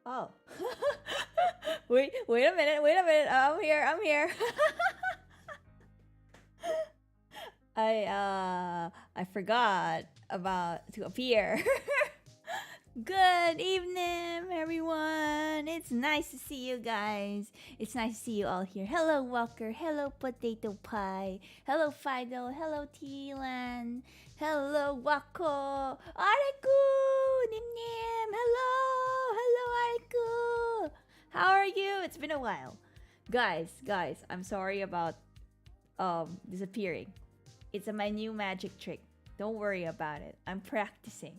Oh. Wait a minute, wait a minute. I'm here. I forgot about to appear. Good evening, everyone. It's nice to see you guys. It's nice to see you all here. Hello, Walker. Hello, Potato Pie. Hello, Fido. Hello, Tilan. Hello, Wako. Ariku! Nym Nym. Hello! Hello, Ariku! How are you? It's been a while. Guys, I'm sorry about disappearing. It's my new magic trick. Don't worry about it. I'm practicing.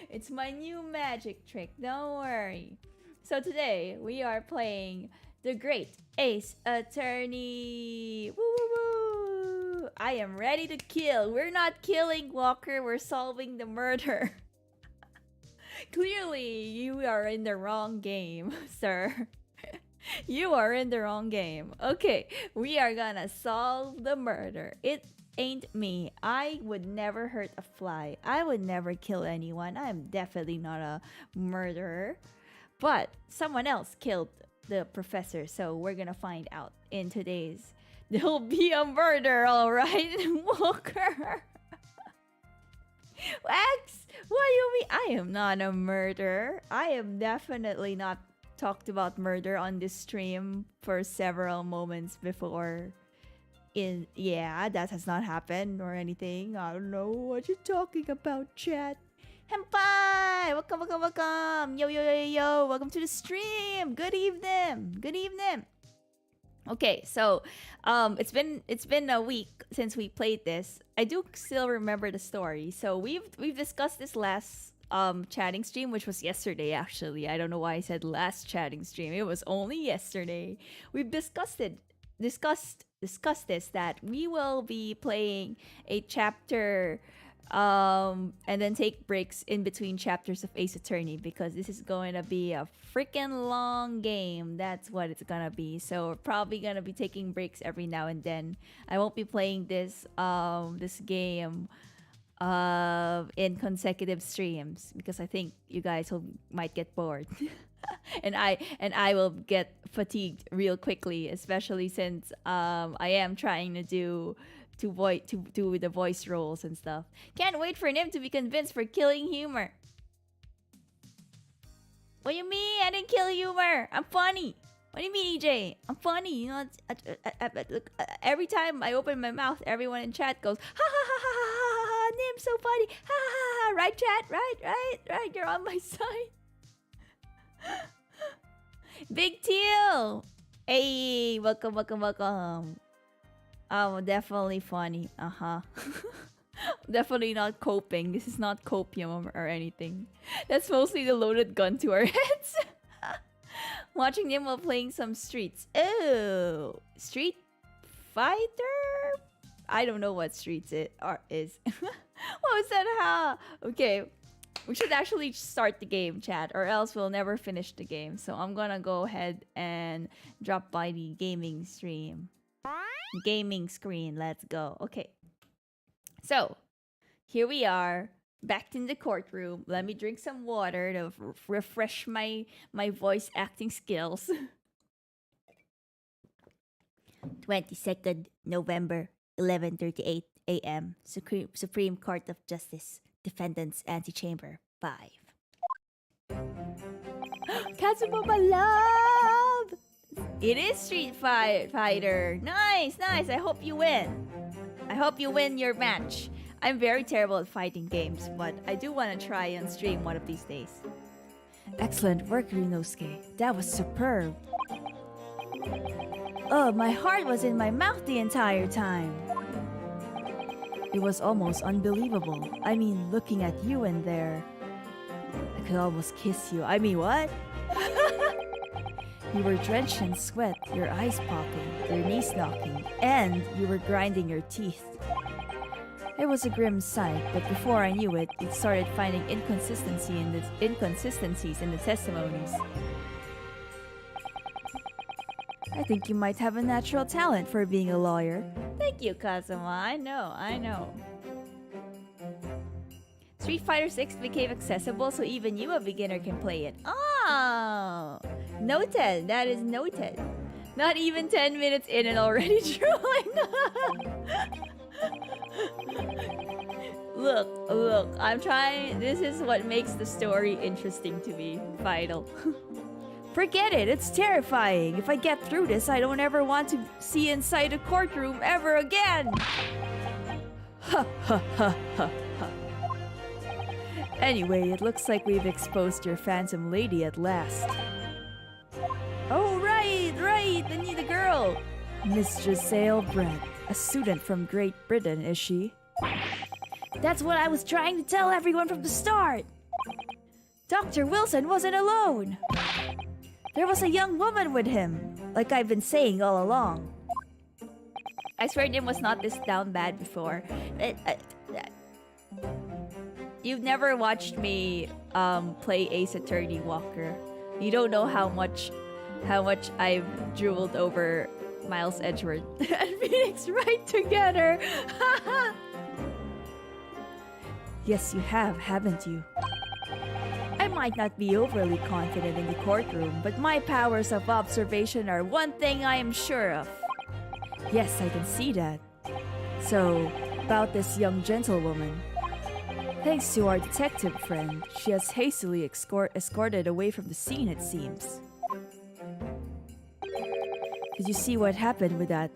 It's my new magic trick. Don't worry. So today we are playing the Great Ace Attorney. Woo woo woo! I am ready to kill. We're not killing Walker. We're solving the murder. Clearly, you are in the wrong game, sir. You are in the wrong game. Okay, we are gonna solve the murder. It ain't me. I would never hurt a fly. I would never kill anyone. I am definitely not a murderer. But someone else killed the professor, so we're gonna find out in today's. There'll be a murder, alright, Walker. Wax, what do you mean? I am not a murderer. I am definitely not talked about murder on this stream for several moments before. Yeah, that has not happened or anything. I don't know what you're talking about, chat. Henpai! Welcome, welcome, welcome! Yo, yo, yo, yo, yo! Welcome to the stream! Good evening! Good evening! Okay, so it's been a week since we played this. I do still remember the story. So we've discussed this last chatting stream, which was yesterday actually. I don't know why I said last chatting stream. It was only yesterday. We've discussed this, that we will be playing a chapter and then take breaks in between chapters of Ace Attorney, because this is going to be a freaking long game. That's what it's gonna be. So we're probably gonna be taking breaks every now and then. I won't be playing this game in consecutive streams, because I think you guys might get bored. and I will get fatigued real quickly, especially since I am trying to do the voice roles and stuff. Can't wait for Nym to be convinced for killing Humor. What do you mean? I didn't kill Humor. I'm funny. What do you mean, EJ? I'm funny. You know, every time I open my mouth, everyone in chat goes, ha ha ha ha ha ha ha, Nym so funny. Ha ha ha. Right, chat? Right. You're on my side. Big Teal. Hey, welcome. Oh, definitely funny. Definitely not coping. This is not copium or anything. That's mostly the loaded gun to our heads. Watching them while playing some streets. Oh, Street Fighter? I don't know what streets it is. What was that? How? Okay, we should actually start the game, chat, or else we'll never finish the game. So I'm gonna go ahead and drop by the gaming screen. Let's go. Okay. So, here we are, back in the courtroom. Let me drink some water to refresh my voice acting skills. 22nd November, 11:38 a.m. Supreme Court of Justice, Defendants Antechamber 5. Kazuma, my love! It is Street Fighter. Nice. I hope you win. I hope you win your match. I'm very terrible at fighting games, but I do want to try and stream one of these days. Excellent work, Ryunosuke. That was superb. Oh, my heart was in my mouth the entire time. It was almost unbelievable. I mean, looking at you in there. I could almost kiss you. I mean, what? You were drenched in sweat, your eyes popping, your knees knocking, and you were grinding your teeth. It was a grim sight, but before I knew it, it started finding inconsistencies in the testimonies. I think you might have a natural talent for being a lawyer. Thank you, Kazuma. I know. Street Fighter 6 became accessible, so even you, a beginner, can play it. Ah, Noted. That is noted. Not even 10 minutes in and already drooling. Look, I'm trying. This is what makes the story interesting to me. Vital. Forget it, it's terrifying. If I get through this, I don't ever want to see inside a courtroom ever again. Ha ha ha ha ha. Anyway, it looks like we've exposed your phantom lady at last. Oh, right, the girl. Miss Giselle Brent, a student from Great Britain, is she? That's what I was trying to tell everyone from the start. Dr. Wilson wasn't alone. There was a young woman with him, like I've been saying all along. I swear Nym was not this down bad before. You've never watched me play Ace Attorney Walker. You don't know how much I've drooled over Miles Edgeworth and Phoenix Wright together. Yes, you have, haven't you? I might not be overly confident in the courtroom, but my powers of observation are one thing I am sure of. Yes, I can see that. So, about this young gentlewoman. Thanks to our detective friend, she has hastily escorted away from the scene, it seems. Did you see what happened with that?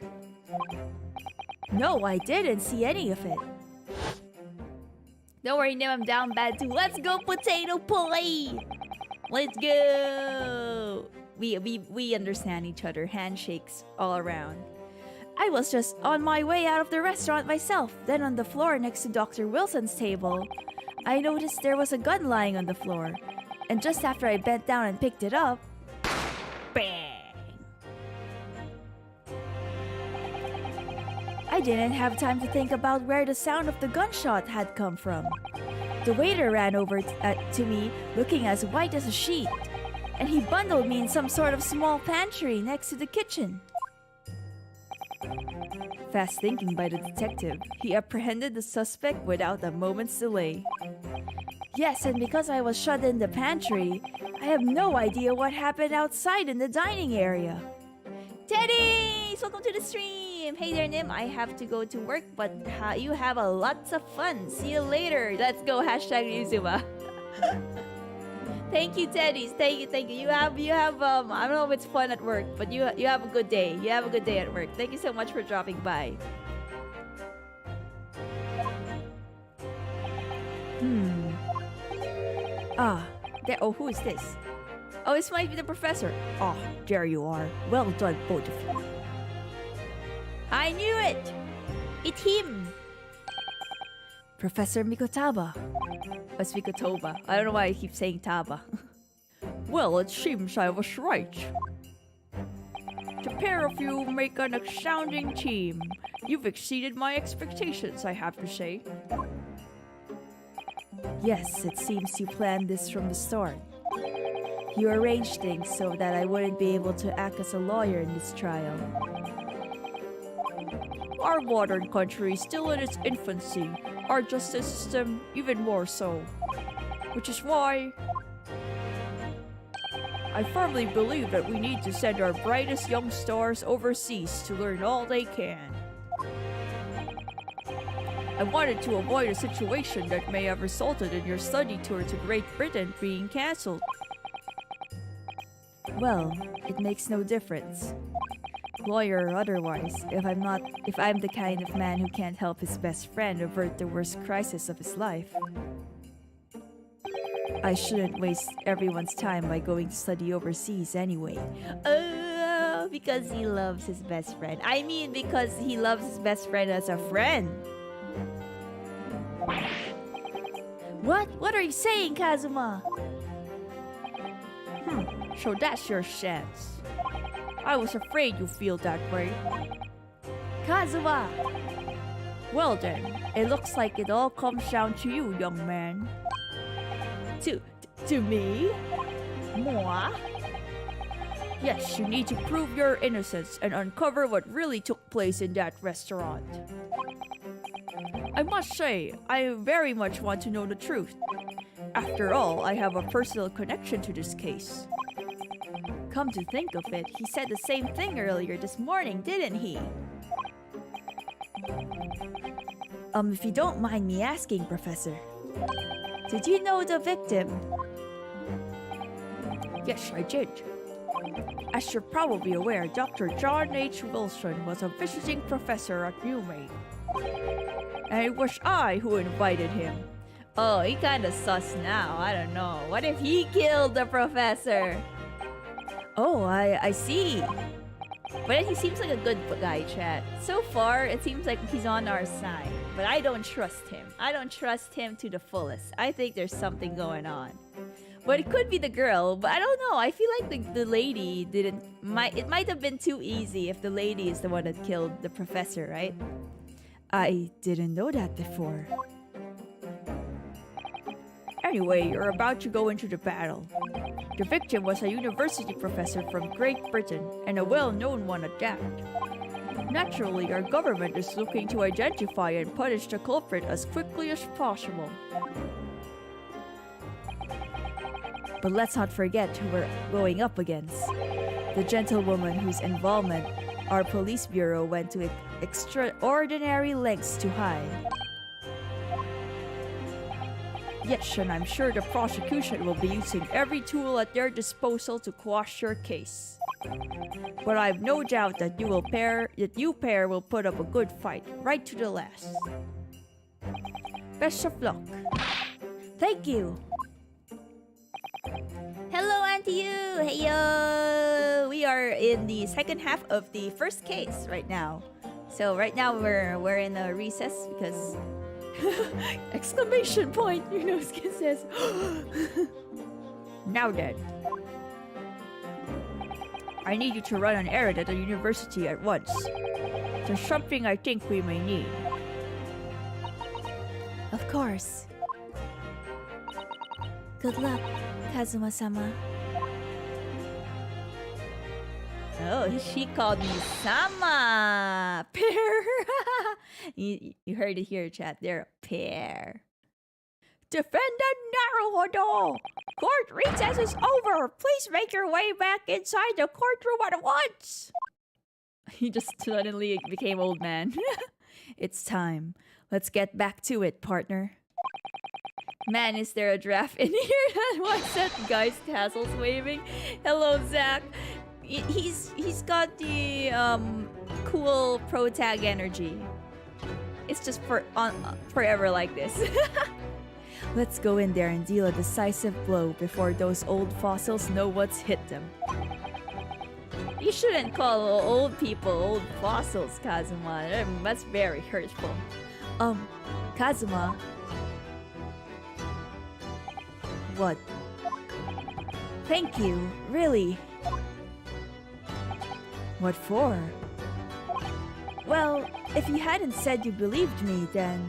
No, I didn't see any of it. Don't worry, Nym, I'm down bad too. Let's go, potato pie! Let's go! We understand each other. Handshakes all around. I was just on my way out of the restaurant myself. Then on the floor next to Dr. Wilson's table, I noticed there was a gun lying on the floor. And just after I bent down and picked it up, bang! I didn't have time to think about where the sound of the gunshot had come from. The waiter ran over to me, looking as white as a sheet, and he bundled me in some sort of small pantry next to the kitchen. Fast thinking by the detective, he apprehended the suspect without a moment's delay. Yes, and because I was shut in the pantry, I have no idea what happened outside in the dining area. Teddy! Welcome to the stream! Hey there, Nym. I have to go to work, but you have a lots of fun. See you later. Let's go. Hashtag Ryuzuma. Thank you, Teddies. Thank you. You have I don't know if it's fun at work, but you have a good day. You have a good day at work. Thank you so much for dropping by. There. Oh, who is this? Oh, this might be the professor. Oh, there you are. Well done, both of you. I knew it! It's him! Professor Mikotaba. What's Mikotoba? I don't know why I keep saying Taba. Well, it seems I was right. The pair of you make an astounding team. You've exceeded my expectations, I have to say. Yes, it seems you planned this from the start. You arranged things so that I wouldn't be able to act as a lawyer in this trial. Our modern country is still in its infancy, our justice system even more so. Which is why I firmly believe that we need to send our brightest young stars overseas to learn all they can. I wanted to avoid a situation that may have resulted in your study tour to Great Britain being cancelled. Well, it makes no difference. Lawyer or otherwise, if I'm the kind of man who can't help his best friend avert the worst crisis of his life. I shouldn't waste everyone's time by going to study overseas anyway. Oh, because he loves his best friend. I mean, because he loves his best friend as a friend. What? What are you saying, Kazuma? So that's your stance. I was afraid you feel that way. Kazuma! Well then, it looks like it all comes down to you, young man. To me? Moi? Yes, you need to prove your innocence and uncover what really took place in that restaurant. I must say, I very much want to know the truth. After all, I have a personal connection to this case. Come to think of it, he said the same thing earlier this morning, didn't he? If you don't mind me asking, Professor, did you know the victim? Yes, I did. As you're probably aware, Dr. John H. Wilson was a visiting professor at UMA. And it was I who invited him. Oh, he kinda sus now. I don't know. What if he killed the professor? Oh, I see. But he seems like a good guy, chat. So far, it seems like he's on our side. But I don't trust him. I don't trust him to the fullest. I think there's something going on. But it could be the girl, but I don't know. I feel like the lady didn't... It might have been too easy if the lady is the one that killed the professor, right? I didn't know that before. Anyway, you're about to go into the battle. The victim was a university professor from Great Britain, and a well-known one at that. Naturally, our government is looking to identify and punish the culprit as quickly as possible. But let's not forget who we're going up against. The gentlewoman whose involvement our police bureau went to extraordinary lengths to hide. Yes, and I'm sure the prosecution will be using every tool at their disposal to quash your case. But I've no doubt that you pair will put up a good fight, right to the last. Best of luck. Thank you. Hello, Auntie Yu! Hey yo! We are in the second half of the first case right now. So right now we're in a recess because exclamation point! You know, Skin says. Now then, I need you to run an errand at the university at once. There's something I think we may need. Of course. Good luck, Kazuma-sama. Oh, she called me Sama! Pair! you heard it here, chat. They're a pair. Defendant Naruhodo! Court recess is over! Please make your way back inside the courtroom at once! He just suddenly became old man. It's time. Let's get back to it, partner. Man, is there a draft in here? What's that guy's tassels waving? Hello, Zach. He's got the cool pro tag energy. It's just forever like this. Let's go in there and deal a decisive blow before those old fossils know what's hit them. You shouldn't call old people old fossils, Kazuma. That's very hurtful. Kazuma. What? Thank you, really. What for? Well, if you hadn't said you believed me, then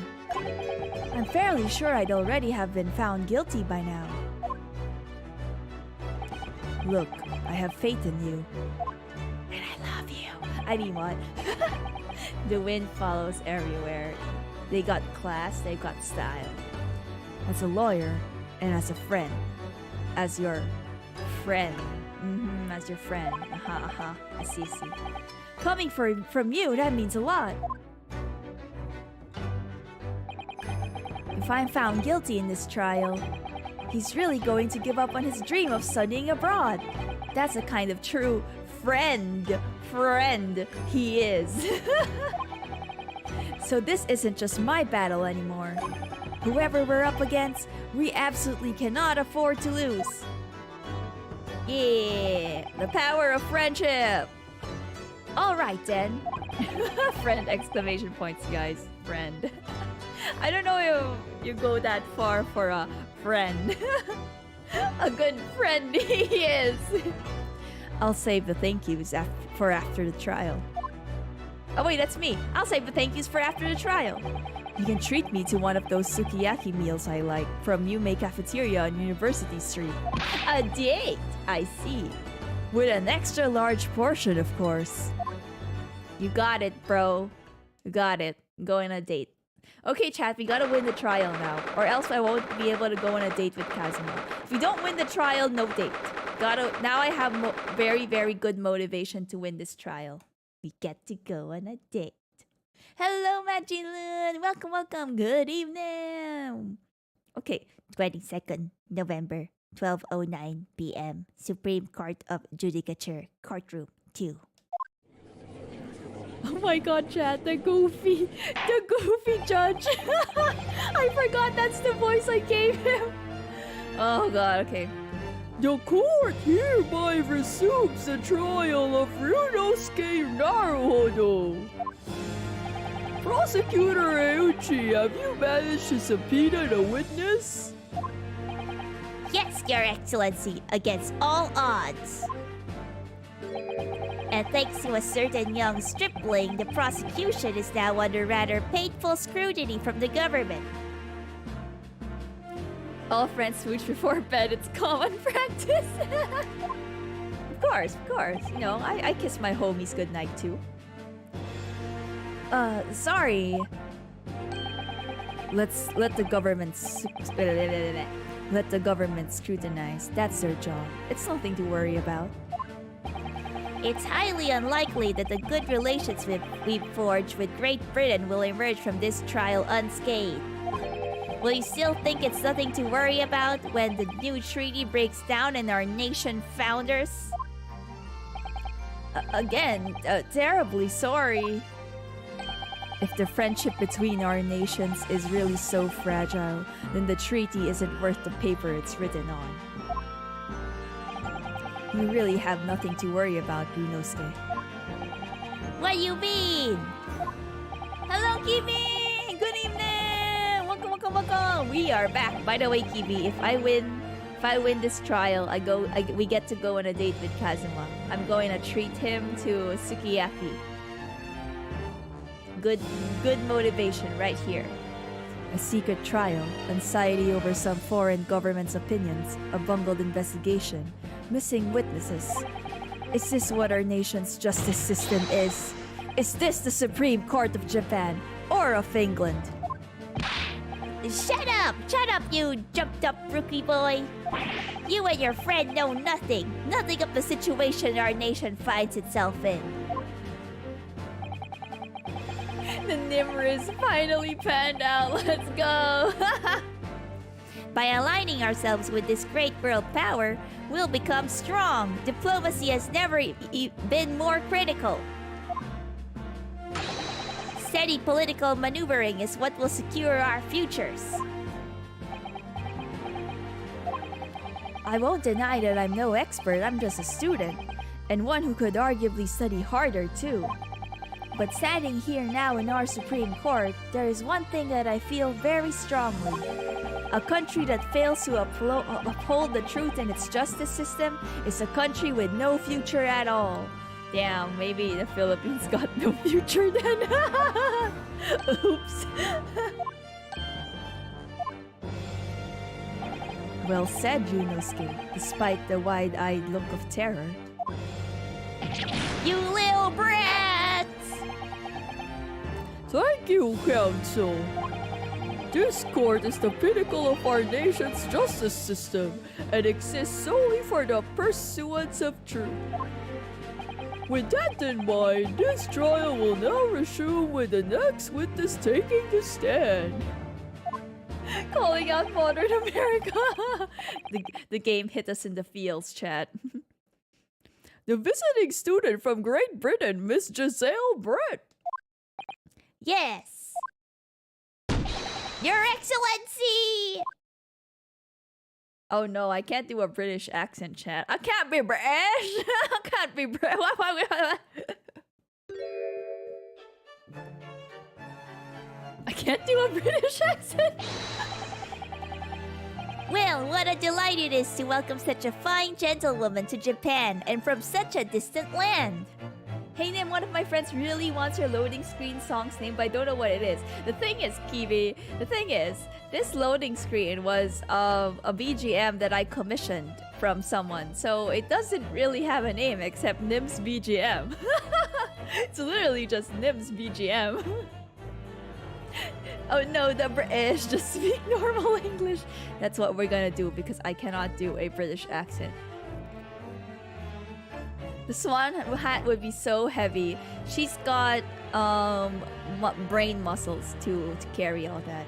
I'm fairly sure I'd already have been found guilty by now. Look, I have faith in you. And I love you. I mean, what? The wind follows everywhere. They got class, they got style. As a lawyer, and as a friend. As your friend. As your friend. I see. Coming from you, that means a lot. If I'm found guilty in this trial, he's really going to give up on his dream of studying abroad. That's the kind of true friend he is. So this isn't just my battle anymore. Whoever we're up against, we absolutely cannot afford to lose. Yeah, the power of friendship. All right then. Friend exclamation points, guys. Friend. I don't know if you go that far for a friend. A good friend he is. I'll save the thank yous for after the trial. Oh wait, that's me. I'll save the thank yous for after the trial. You can treat me to one of those sukiyaki meals I like from Yume Cafeteria on University Street. A date! I see. With an extra large portion, of course. You got it, bro. You got it. Go on a date. Okay, chat, we gotta win the trial now, or else I won't be able to go on a date with Kazuma. If we don't win the trial, no date. Now I have very, very good motivation to win this trial. We get to go on a date. Hello, Magilun! Welcome, welcome. Good evening. Okay, 22nd November, 12:09 p.m. Supreme Court of Judicature, Courtroom 2. Oh my god, chat, the goofy judge. I forgot that's the voice I gave him. Oh god, okay. The court hereby resumes the trial of Ryunosuke Naruhodo. Prosecutor Euchi, have you managed to subpoena the witness? Yes, Your Excellency, against all odds. And thanks to a certain young stripling, the prosecution is now under rather painful scrutiny from the government. All friends smooch before bed, it's common practice. Of course. You know, I kiss my homies goodnight too. Sorry. Let the government scrutinize. That's their job. It's nothing to worry about. It's highly unlikely that the good relations we've forged with Great Britain will emerge from this trial unscathed. Will you still think it's nothing to worry about when the new treaty breaks down and our nation founders? Again, terribly sorry. If the friendship between our nations is really so fragile, then the treaty isn't worth the paper it's written on. You really have nothing to worry about, Ryunosuke. What do you mean? Hello, Kibi! Good evening! Welcome! We are back. By the way, Kibi, if I win this trial, we get to go on a date with Kazuma. I'm going to treat him to sukiyaki. Good motivation right here. A secret trial, anxiety over some foreign government's opinions, a bungled investigation, missing witnesses. Is this what our nation's justice system is? Is this the Supreme Court of Japan or of England? Shut up, you jumped-up rookie boy. You and your friend know nothing of the situation our nation finds itself in. The Nymnoob is finally panned out. Let's go. By aligning ourselves with this great world power, we'll become strong. Diplomacy has never been more critical. Steady political maneuvering is what will secure our futures. I won't deny that I'm no expert. I'm just a student, and one who could arguably study harder too. But standing here now in our Supreme Court, there is one thing that I feel very strongly. A country that fails to uphold the truth in its justice system is a country with no future at all. Damn, maybe the Philippines got no future then. Oops. Well said, Ryunosuke, despite the wide-eyed look of terror. You little brats! Thank you, Counsel. This court is the pinnacle of our nation's justice system and exists solely for the pursuance of truth. With that in mind, this trial will now resume with the next witness taking the stand. Calling out modern America. The game hit us in the feels, chat. The visiting student from Great Britain, Miss Giselle Brett. Yes. Your Excellency! Oh no, I can't do a British accent, chat. I can't be British! I can't be British! I can't do a British accent! Well, what a delight it is to welcome such a fine gentlewoman to Japan and from such a distant land. Hey Nym, one of my friends really wants her loading screen song's name, but I don't know what it is. The thing is, Kiwi, this loading screen was a BGM that I commissioned from someone. So it doesn't really have a name except Nym's BGM. It's literally just Nym's BGM. Oh no, the British, just speak normal English. That's what we're gonna do because I cannot do a British accent. The swan hat would be so heavy. She's got brain muscles to carry all that.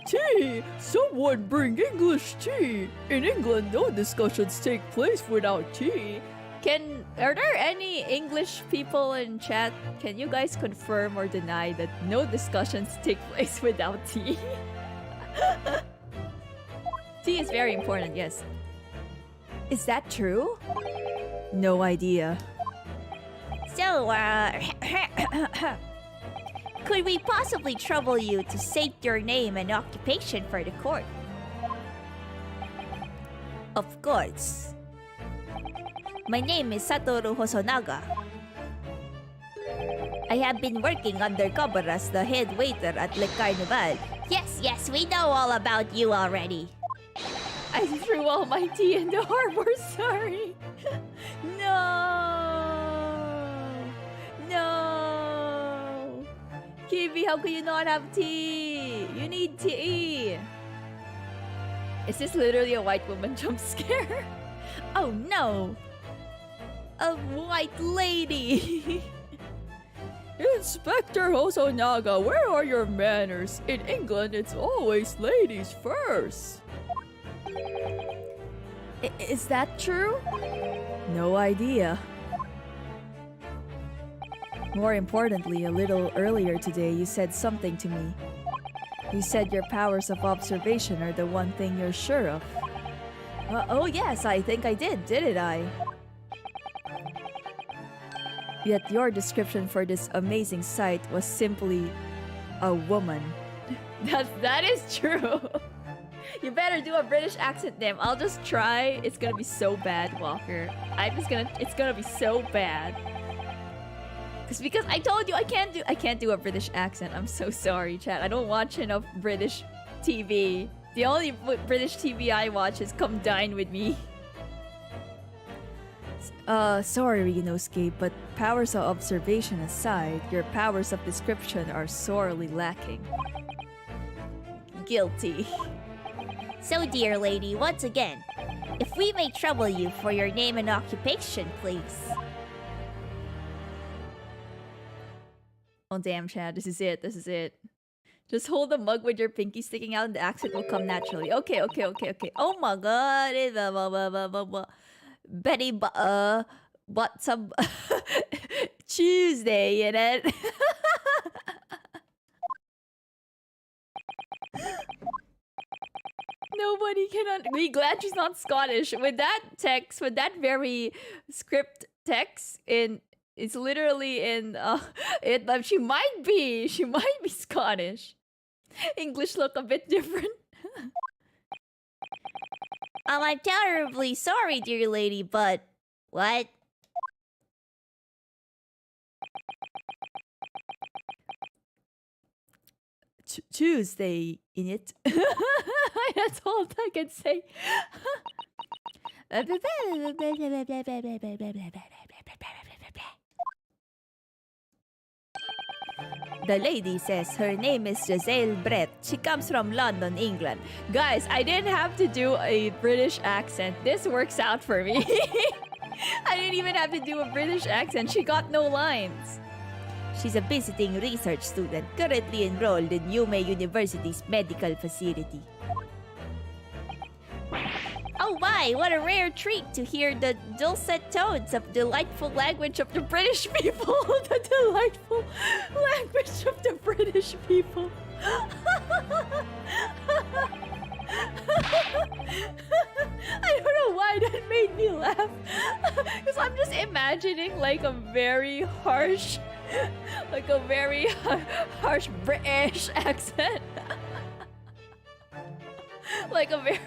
Tea! Someone bring English tea! In England, no discussions take place without tea. Are there any English people in chat? Can you guys confirm or deny that no discussions take place without tea? Tea is very important, yes. Is that true? No idea. So, could we possibly trouble you to state your name and occupation for the court? Of course. My name is Satoru Hosonaga. I have been working undercover as the head waiter at Le Carnival. Yes, we know all about you already. I threw all my tea in the harbor, sorry. No! Kiwi, how could you not have tea? You need tea. Is this literally a white woman jump scare? Oh no! A white lady! Inspector Hosonaga, where are your manners? In England, it's always ladies first. Is that true? No idea. More importantly, a little earlier today, you said something to me. You said your powers of observation are the one thing you're sure of. Oh yes, I think I didn't I? Yet your description for this amazing sight was simply a woman. That is true. You better do a British accent, Nym. I'll just try. It's gonna be so bad, Walker. It's gonna be so bad. Because I told you I can't do a British accent. I'm so sorry, chat. I don't watch enough British TV. The only British TV I watch is Come Dine With Me. Sorry, Ryunosuke, but powers of observation aside, your powers of description are sorely lacking. Guilty. So, dear lady, once again, if we may trouble you for your name and occupation, please. Oh damn, Chad, this is it. Just hold the mug with your pinky sticking out and the accent will come naturally. Okay. Oh my god. Betty bought some Tuesday in it. Nobody can be glad she's not Scottish. With that text, with that very script text it's literally in she might be Scottish. English look a bit different. I'm terribly sorry, dear lady, but what? Tuesday in it. That's all I can say. The lady says her name is Giselle Brett. She comes from London, England. Guys, I didn't have to do a British accent. This works out for me. I didn't even have to do a British accent. She got no lines. She's a visiting research student currently enrolled in Yume University's medical facility. Oh my, what a rare treat to hear the dulcet tones of delightful language of the British people. The delightful language of the British people. I don't know why that made me laugh. Because I'm just imagining like a very harsh British accent. Like a very...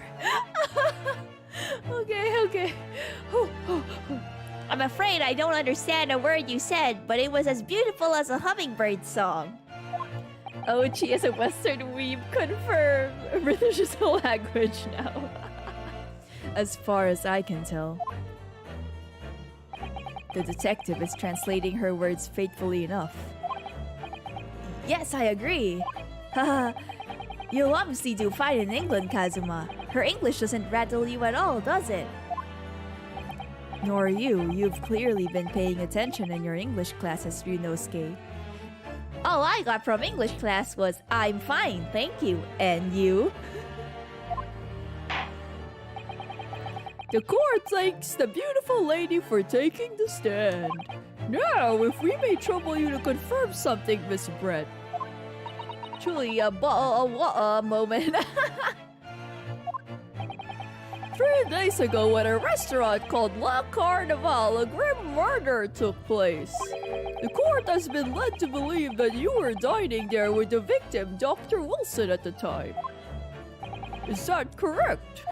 Okay. I'm afraid I don't understand a word you said, but it was as beautiful as a hummingbird song. Ochi is a Western weeb. Confirm. British is a language now. As far as I can tell. The detective is translating her words faithfully enough. Yes, I agree. Haha. You'll obviously do fine in England, Kazuma. Her English doesn't rattle you at all, does it? Nor you. You've clearly been paying attention in your English classes, Ryunosuke. All I got from English class was, I'm fine, thank you. And you? The court thanks the beautiful lady for taking the stand. Now, if we may trouble you to confirm something, Miss Brett. Truly a moment. 3 days ago at a restaurant called La Carnival, a grim murder took place. The court has been led to believe that you were dining there with the victim, Dr. Wilson, at the time. Is that correct?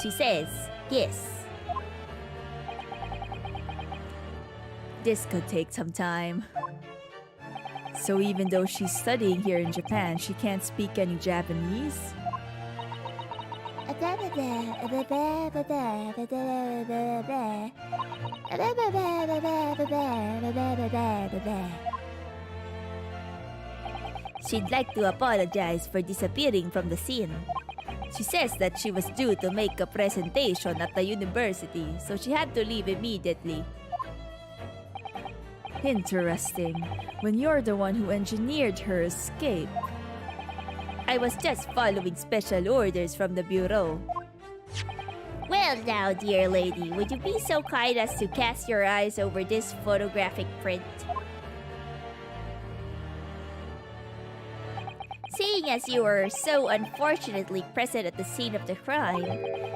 She says, yes. This could take some time. So even though she's studying here in Japan, she can't speak any Japanese? She'd like to apologize for disappearing from the scene. She says that she was due to make a presentation at the university, so she had to leave immediately. Interesting. When you're the one who engineered her escape. I was just following special orders from the bureau. Well now, dear lady, would you be so kind as to cast your eyes over this photographic print? Seeing as you were so unfortunately present at the scene of the crime,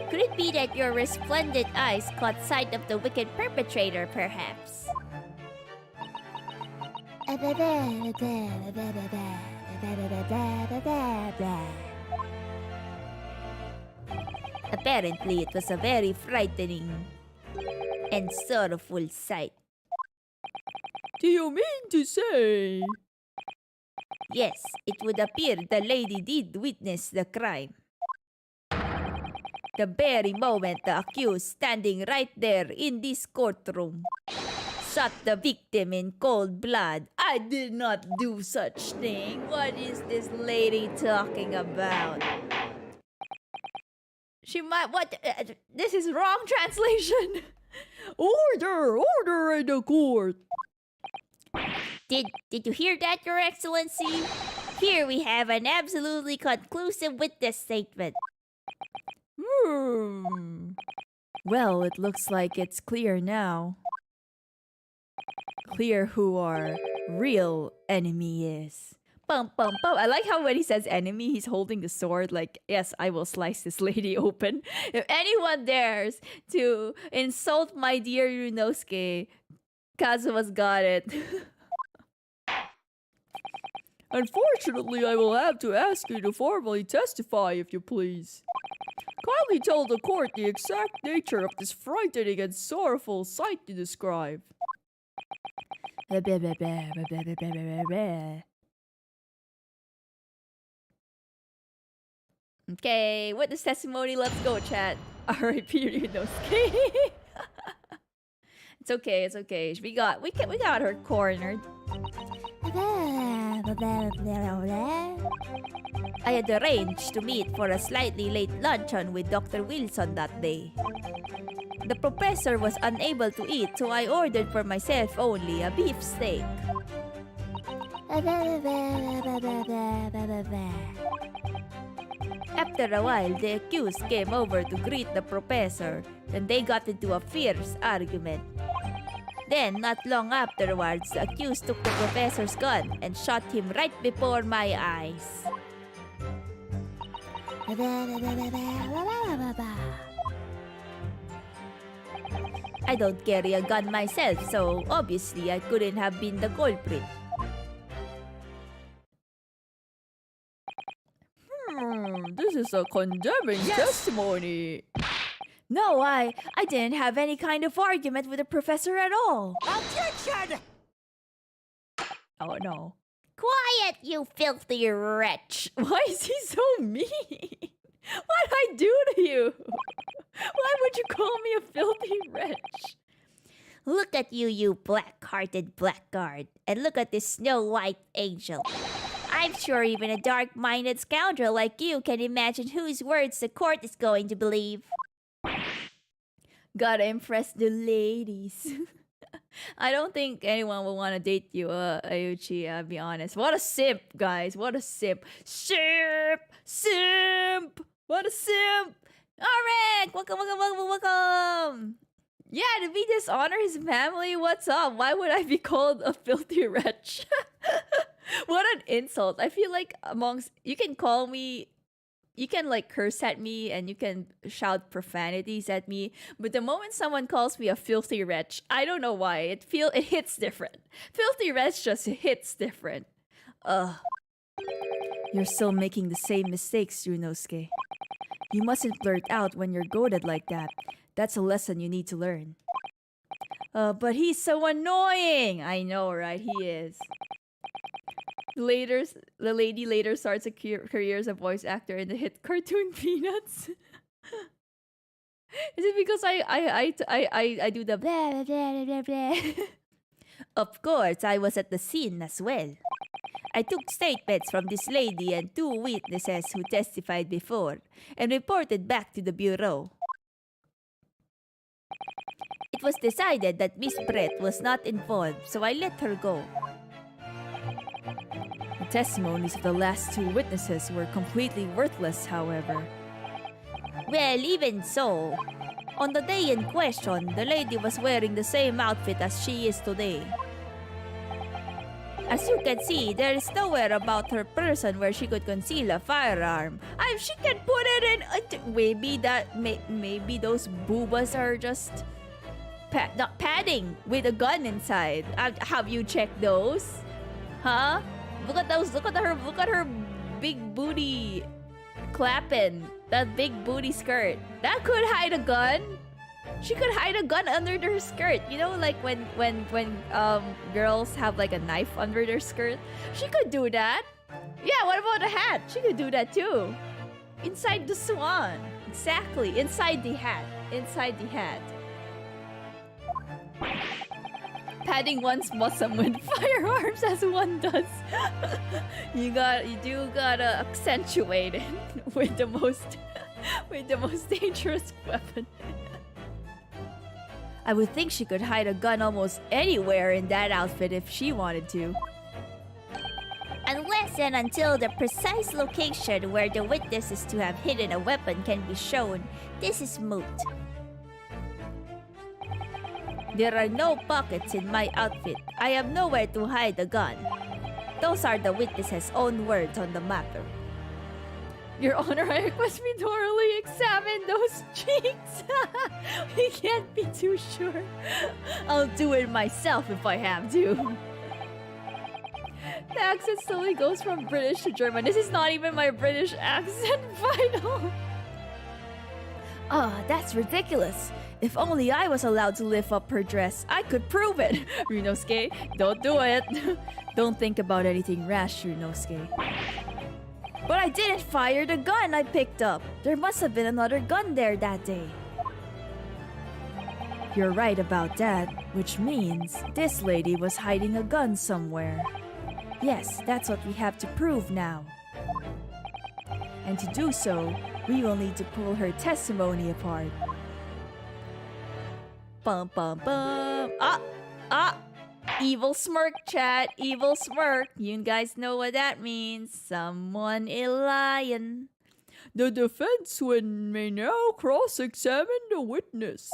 could it be that your resplendent eyes caught sight of the wicked perpetrator, perhaps? Apparently, it was a very frightening and sorrowful sight. Do you mean to say? Yes, it would appear the lady did witness the crime. The very moment the accused, standing right there in this courtroom, shot the victim in cold blood. I did not do such thing. What is this lady talking about? She might. What? This is wrong translation. Order in the court. Did you hear that, Your Excellency? Here we have an absolutely conclusive witness statement. Well, it looks like it's clear now. Clear who our real enemy is. Bum, bum, bum. I like how when he says enemy, he's holding the sword like, yes, I will slice this lady open. If anyone dares to insult my dear Ryunosuke, Kazuma's got it. Unfortunately, I will have to ask you to formally testify, if you please. Kindly tell the court the exact nature of this frightening and sorrowful sight you describe. Okay, witness testimony, let's go, chat. R.I.P. Ryunosuke. It's okay. We got her cornered. I had arranged to meet for a slightly late luncheon with Dr. Wilson that day. The professor was unable to eat, so I ordered for myself only a beef steak. After a while, the accused came over to greet the professor, and they got into a fierce argument. Then, not long afterwards, the accused took the professor's gun and shot him right before my eyes. I don't carry a gun myself, so obviously I couldn't have been the culprit. This is a condemning testimony. No, I didn't have any kind of argument with the professor at all. Objection! Oh no. Quiet, you filthy wretch! Why is he so mean? What did I do to you? Why would you call me a filthy wretch? Look at you, you black-hearted blackguard. And look at this snow-white angel. I'm sure even a dark-minded scoundrel like you can imagine whose words the court is going to believe. Gotta impress the ladies. I don't think anyone will want to date you, Ayuchi, I'll be honest. What a simp, guys. What a simp. Simp! Simp! What a simp! Alright! Welcome! Yeah, did we dishonor his family? What's up? Why would I be called a filthy wretch? What an insult. I feel like amongst... You can call me... You can like curse at me and you can shout profanities at me, but the moment someone calls me a filthy wretch, I don't know why, it hits different. Filthy wretch just hits different. Ugh. You're still making the same mistakes, Ryunosuke. You mustn't blurt out when you're goaded like that. That's a lesson you need to learn. But he's so annoying! I know, right? He is. The lady later starts a career as a voice actor in the hit cartoon Peanuts. Is it because I do the blah blah blah blah blah? Of course, I was at the scene as well. I took statements from this lady and 2 witnesses who testified before and reported back to the bureau. It was decided that Miss Brett was not involved, so I let her go. The testimonies of the last 2 witnesses were completely worthless, however. Well, even so, on the day in question, the lady was wearing the same outfit as she is today. As you can see, there is nowhere about her person where she could conceal a firearm. She can put it in... Maybe those boobas are just... not padding with a gun inside. Have you checked those? Huh? Look at those. Look at her big booty clapping. That big booty skirt. That could hide a gun. She could hide a gun under her skirt. You know, like when girls have like a knife under their skirt. She could do that. Yeah, what about a hat? She could do that too. Inside the swan. Exactly. Inside the hat. Inside the hat. Padding one's bosom with firearms as one does. you do gotta accentuate it with the most dangerous weapon. I would think she could hide a gun almost anywhere in that outfit if she wanted to. Unless and until the precise location where the witness is to have hidden a weapon can be shown, this is moot. There are no pockets in my outfit. I have nowhere to hide a gun. Those are the witness's own words on the matter. Your Honor, I request me thoroughly examine those cheeks. We can't be too sure. I'll do it myself if I have to. The accent slowly goes from British to German. This is not even my British accent final. That's ridiculous. If only I was allowed to lift up her dress, I could prove it. Ryunosuke, don't do it. Don't think about anything rash, Ryunosuke. But I didn't fire the gun I picked up. There must have been another gun there that day. You're right about that, which means this lady was hiding a gun somewhere. Yes, that's what we have to prove now. And to do so, we will need to pull her testimony apart. Bum bum bum. Evil smirk, chat. Evil smirk. You guys know what that means. Someone is lying. The defense may now cross-examine the witness.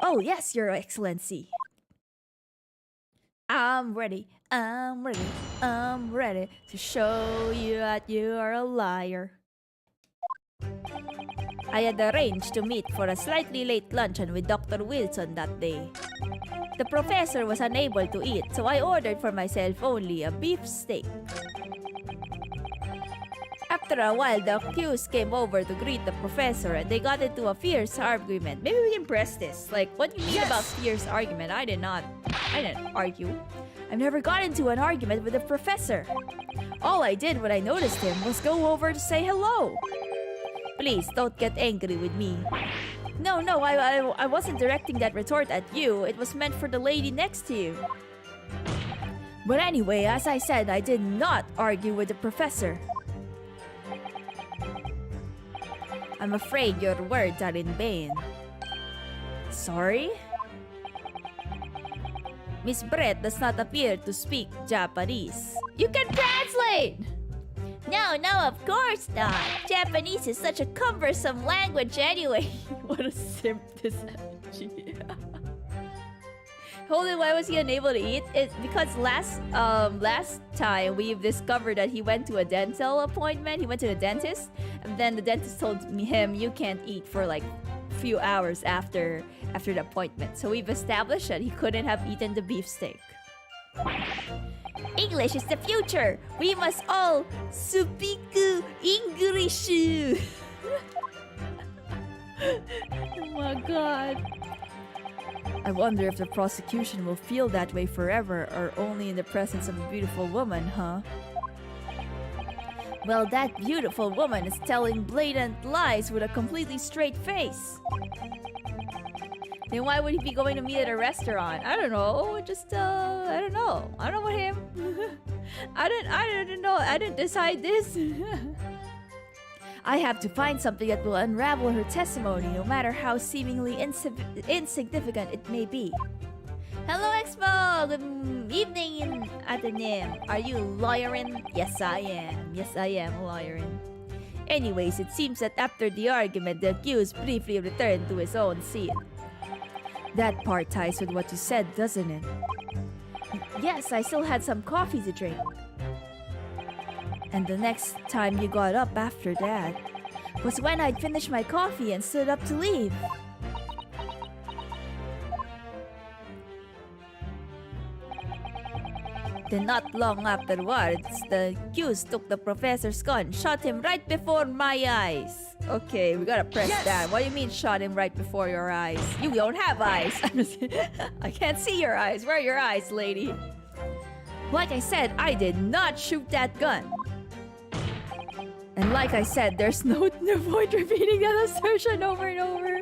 Oh yes, Your Excellency. I'm ready to show you that you are a liar. I had arranged to meet for a slightly late luncheon with Dr. Wilson that day. The professor was unable to eat, so I ordered for myself only a beef steak. After a while, the accused came over to greet the professor and they got into a fierce argument. Maybe we can press this. Like, what do you mean about fierce argument? I didn't argue. I've never got into an argument with a professor. All I did when I noticed him was go over to say hello. Please don't get angry with me. No, I wasn't directing that retort at you. It was meant for the lady next to you. But anyway, as I said, I did not argue with the professor. I'm afraid your words are in vain. Sorry? Miss Brett does not appear to speak Japanese. You can translate! No, of course not. Japanese is such a cumbersome language anyway. What a simp this energy. Hold on, why was he unable to eat? It's because last time we've discovered that he went to a dental appointment. He went to the dentist, and then the dentist told him you can't eat for like a few hours after the appointment. So we've established that he couldn't have eaten the beefsteak. English is the future. We must all speak English. Oh my god. I wonder if the prosecution will feel that way forever or only in the presence of a beautiful woman, huh? Well, that beautiful woman is telling blatant lies with a completely straight face. Then why would he be going to meet at a restaurant? I don't know. Just, I don't know. I don't know about him. I don't know. I didn't decide this. I have to find something that will unravel her testimony, no matter how seemingly insignificant it may be. Hello, Expo! Good evening, I'm Nym. Are you lawyering? Yes, I am. Yes, I am lawyering. Anyways, it seems that after the argument, the accused briefly returned to his own seat. That part ties with what you said, doesn't it? Yes, I still had some coffee to drink. And the next time you got up after that was when I'd finished my coffee and stood up to leave. Then not long afterwards, the accused took the professor's gun, shot him right before my eyes. Okay, we gotta press that. What do you mean shot him right before your eyes? You don't have eyes. I can't see your eyes. Where are your eyes, lady? Like I said, I did not shoot that gun. And like I said, there's no point repeating that assertion over and over.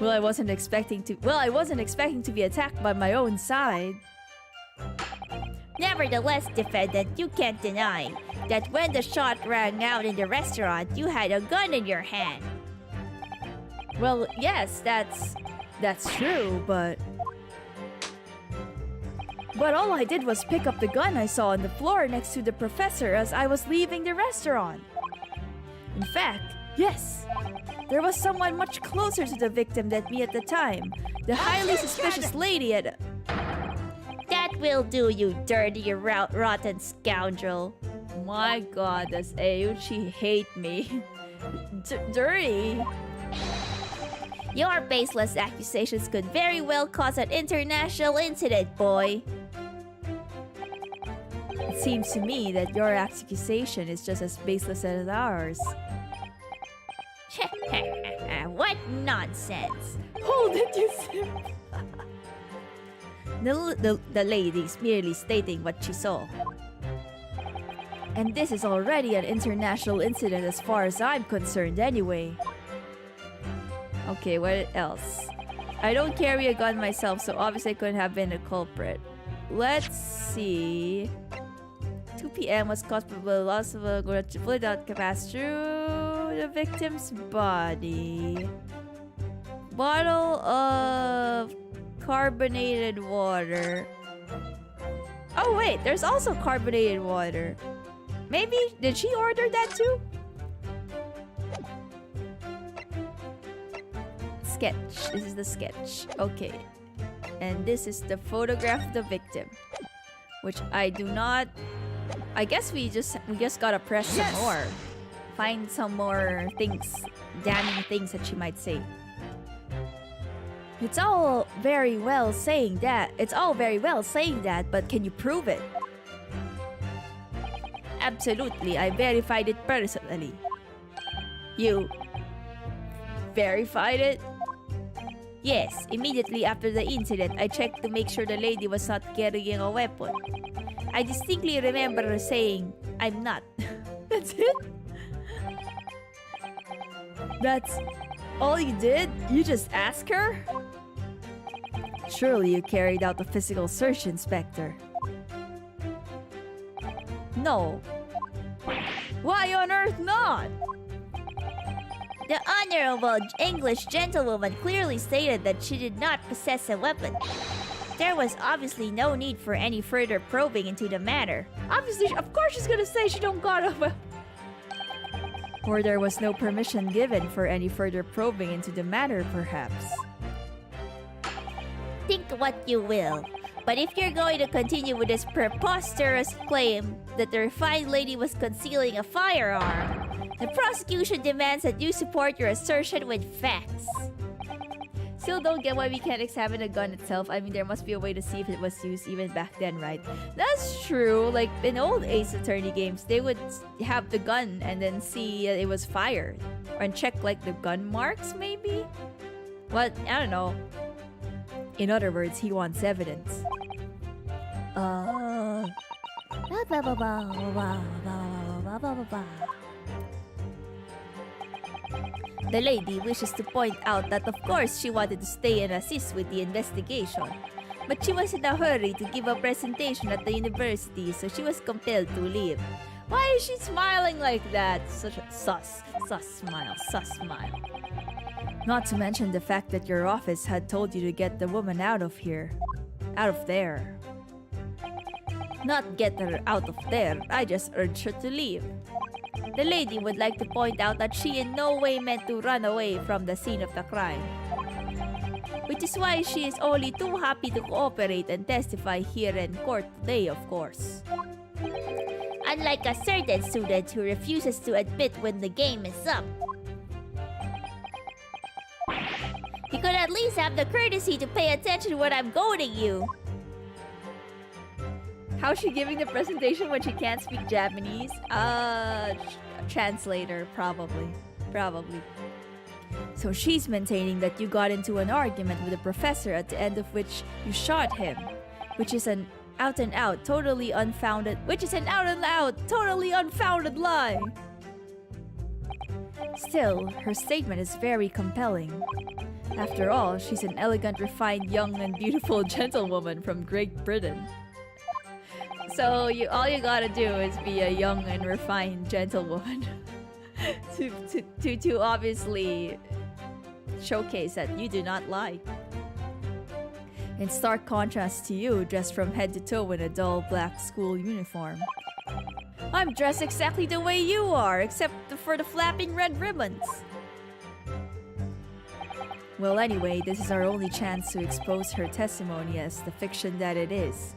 Well, I wasn't expecting to be attacked by my own side. Nevertheless, defendant, you can't deny that when the shot rang out in the restaurant, you had a gun in your hand. Well, yes, that's true, but all I did was pick up the gun I saw on the floor next to the professor as I was leaving the restaurant. In fact, yes, there was someone much closer to the victim than me at the time. The highly suspicious lady at... That will do, you dirty, rotten scoundrel. My god, does Ayuchi hate me? Dirty? Your baseless accusations could very well cause an international incident, boy. It seems to me that your accusation is just as baseless as ours. What nonsense! Hold it, you simp! The lady's merely stating what she saw. And this is already an international incident as far as I'm concerned anyway. Okay, what else? I don't carry a gun myself, so obviously I couldn't have been a culprit. Let's see... 2 p.m. was caused by the loss of a fluid that passed through the victim's body. Bottle of carbonated water. Oh wait, there's also carbonated water. Maybe, did she order that too? Sketch. This is the sketch. Okay. And this is the photograph of the victim. Which I do not... I guess we just gotta press some more. Find some more things, damning things that she might say. It's all very well saying that, but can you prove it? Absolutely, I verified it personally. You verified it? Yes, immediately after the incident, I checked to make sure the lady was not carrying a weapon. I distinctly remember her saying, "I'm not." That's it? All you did? You just asked her? Surely you carried out the physical search, Inspector. No. Why on earth not? The honorable English gentlewoman clearly stated that she did not possess a weapon. There was obviously no need for any further probing into the matter. Obviously, of course she's gonna say she don't got a weapon. Or there was no permission given for any further probing into the matter, perhaps. Think what you will. But if you're going to continue with this preposterous claim that the refined lady was concealing a firearm, the prosecution demands that you support your assertion with facts. Still don't get why we can't examine the gun itself. I mean, there must be a way to see if it was used even back then, right? That's true. Like in old Ace Attorney games, they would have the gun and then see it was fired. And check like the gun marks, maybe? Well, I don't know. In other words, he wants evidence. The lady wishes to point out that of course she wanted to stay and assist with the investigation. But she was in a hurry to give a presentation at the university, so she was compelled to leave. Why is she smiling like that? Such a sus smile, sus smile. Not to mention the fact that your office had told you to get the woman out of here. Out of there. Not get her out of there, I just urged her to leave. The lady would like to point out that she in no way meant to run away from the scene of the crime. Which is why she is only too happy to cooperate and testify here in court today, of course. Unlike a certain student who refuses to admit when the game is up. You could at least have the courtesy to pay attention when I'm goading you. How's she giving the presentation when she can't speak Japanese? Translator, probably. Probably. So she's maintaining that you got into an argument with the professor at the end of which you shot him, which is an out and out, totally unfounded lie. Still, her statement is very compelling. After all, she's an elegant, refined, young, and beautiful gentlewoman from Great Britain. So all you gotta do is be a young and refined gentlewoman to obviously showcase that you do not lie. In stark contrast to you, dressed from head to toe in a dull black school uniform. I'm dressed exactly the way you are, except for the flapping red ribbons. Well, anyway, this is our only chance to expose her testimony as the fiction that it is.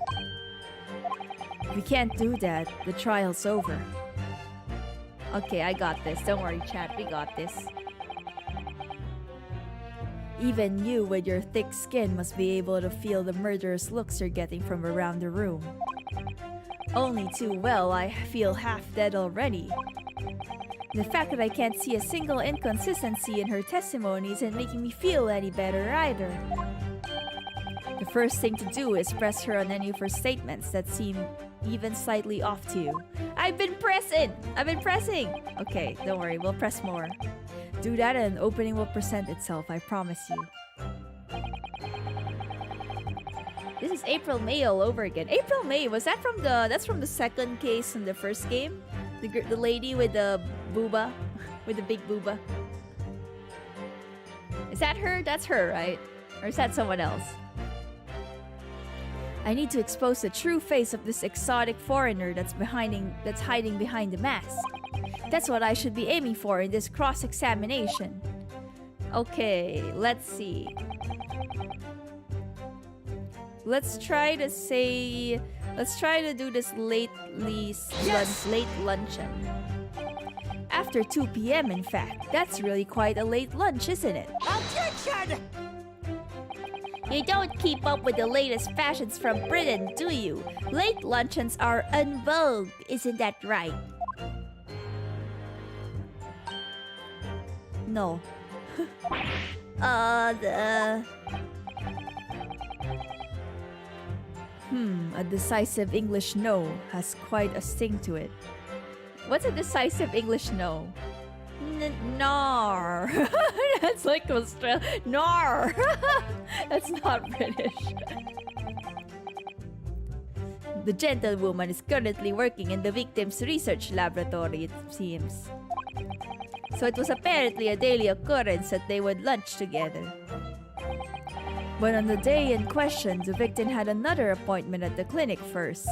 If we can't do that, the trial's over. Okay, I got this. Don't worry, chat. We got this. Even you with your thick skin must be able to feel the murderous looks you're getting from around the room. Only too well, I feel half dead already. The fact that I can't see a single inconsistency in her testimony isn't making me feel any better either. The first thing to do is press her on any of her statements that seem even slightly off to you. I've been pressing! Okay, don't worry, we'll press more. Do that and an opening will present itself, I promise you. This is April May all over again. April May, that's from the second case in the first game? The lady with the booba, with the big booba. Is that her? That's her, right? Or is that someone else? I need to expose the true face of this exotic foreigner that's hiding behind the mask. That's what I should be aiming for in this cross-examination. Okay, let's see. Let's try to do this late luncheon. After 2 p.m. in fact. That's really quite a late lunch, isn't it? Objection! You don't keep up with the latest fashions from Britain, do you? Late luncheons are en vogue, isn't that right? No. A decisive English no has quite a sting to it. What's a decisive English no? Nar. That's like Australian. Nar. That's not British. The gentlewoman is currently working in the victim's research laboratory, it seems. So it was apparently a daily occurrence that they would lunch together. But on the day in question, the victim had another appointment at the clinic first.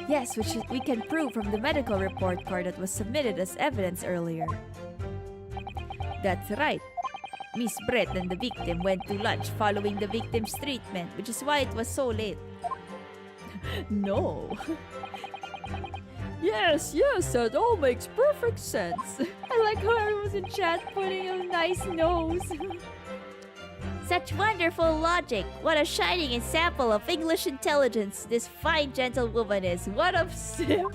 Yes, which we can prove from the medical report card that was submitted as evidence earlier. That's right. Miss Brett and the victim went to lunch following the victim's treatment, which is why it was so late. No. Yes, that all makes perfect sense. I like how everyone's in chat putting a nice nose. Such wonderful logic. What a shining example of English intelligence this fine gentlewoman is. What a simp.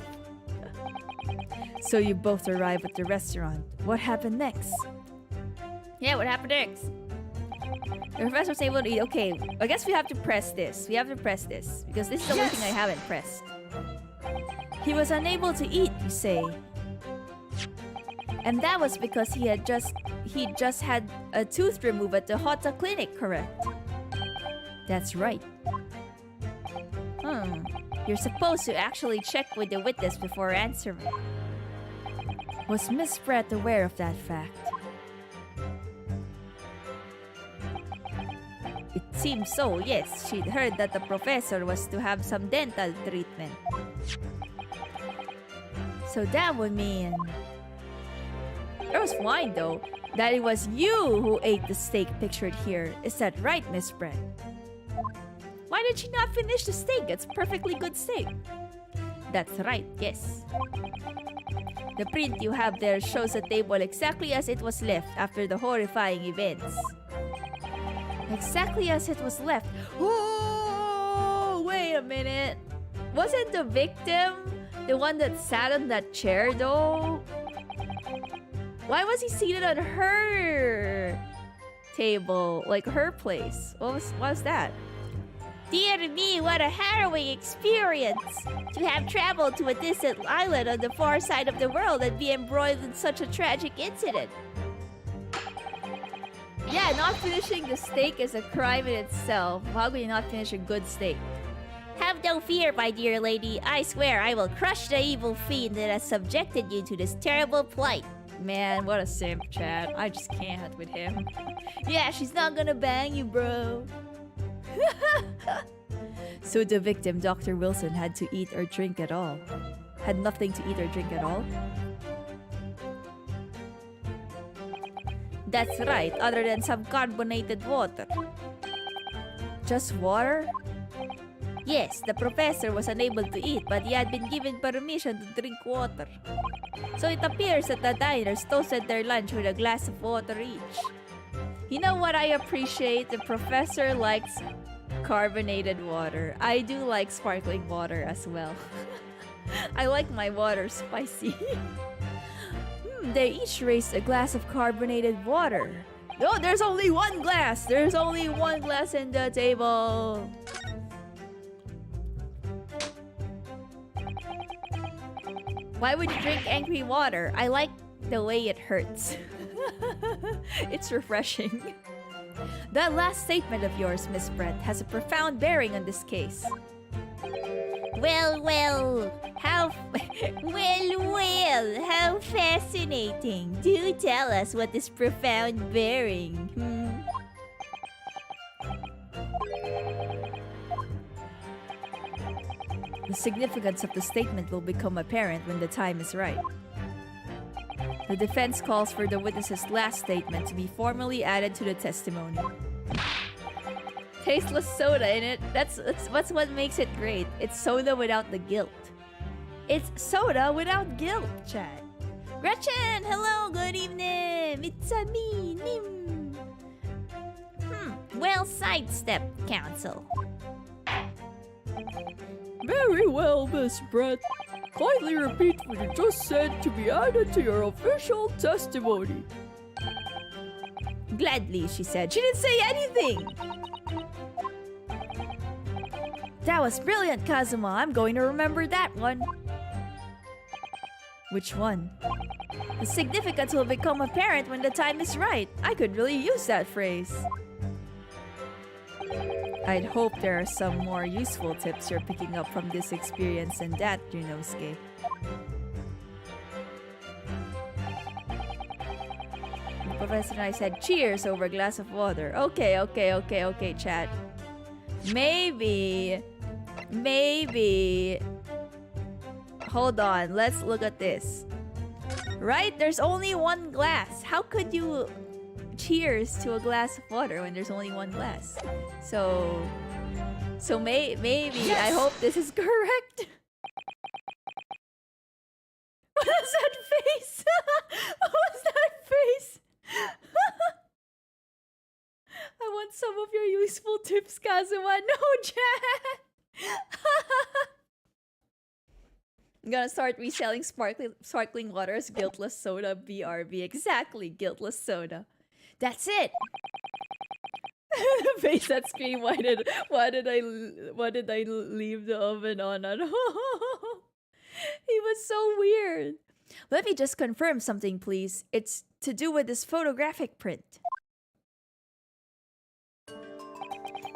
So you both arrive at the restaurant. What happened next? Yeah, what happened next? The professor was able to eat. Okay, I guess we have to press this. We have to press this. Because this is the only thing I haven't pressed. He was unable to eat, you say. And that was because he just had a tooth removed at the Hota clinic, correct? That's right. You're supposed to actually check with the witness before answering. Was Miss Brett aware of that fact? It seems so, yes. She'd heard that the professor was to have some dental treatment. So that would mean... It was fine though, that it was you who ate the steak pictured here. Is that right, Miss Brett? Why did she not finish the steak? It's perfectly good steak. That's right, yes. The print you have there shows the table exactly as it was left after the horrifying events. Exactly as it was left. Oh, wait a minute. Wasn't the victim the one that sat on that chair though? Why was he seated on her table, like her place? What was that? Dear me, what a harrowing experience! To have traveled to a distant island on the far side of the world and be embroiled in such a tragic incident. Yeah, not finishing the steak is a crime in itself. How could you not finish a good steak? Have no fear, my dear lady. I swear I will crush the evil fiend that has subjected you to this terrible plight. Man, what a simp, Chad. I just can't with him. Yeah, she's not gonna bang you, bro. So the victim, Dr. Wilson, had to eat or drink at all. Had nothing to eat or drink at all? That's right, other than some carbonated water. Just water? Yes, the professor was unable to eat, but he had been given permission to drink water. So it appears that the diners toasted their lunch with a glass of water each. You know what I appreciate? The professor likes carbonated water. I do like sparkling water as well. I like my water spicy. They each raised a glass of carbonated water. No, there's only one glass! There's only one glass in the table! Why would you drink angry water? I like the way it hurts. It's refreshing. That last statement of yours, Miss Brett, has a profound bearing on this case. Well, how how fascinating. Do tell us what is profound bearing. The significance of the statement will become apparent when the time is right. The defense calls for the witness's last statement to be formally added to the testimony. Tasteless soda in it. That's what makes it great. It's soda without the guilt. It's soda without guilt, Chad. Gretchen, hello, good evening. It's me, Nym. Well sidestepped, counsel. Very well, Miss Brett. Kindly repeat what you just said to be added to your official testimony. Gladly, she said. She didn't say anything! That was brilliant, Kazuma. I'm going to remember that one. Which one? The significance will become apparent when the time is right. I could really use that phrase. I'd hope there are some more useful tips you're picking up from this experience than that, Ryunosuke. The professor and I said cheers over a glass of water. Okay, chat. Maybe. Hold on, let's look at this. Right? There's only one glass. How could you cheers to a glass of water when there's only one glass? So maybe, yes! I hope this is correct. What is that face? What was that face? I want some of your useful tips, Kazuma. No, Chat! I'm gonna start reselling sparkling water as guiltless soda, BRB. Exactly, guiltless soda. That's it. The face that screamed, why did I leave the oven on? He was so weird. Let me just confirm something, please. It's to do with this photographic print.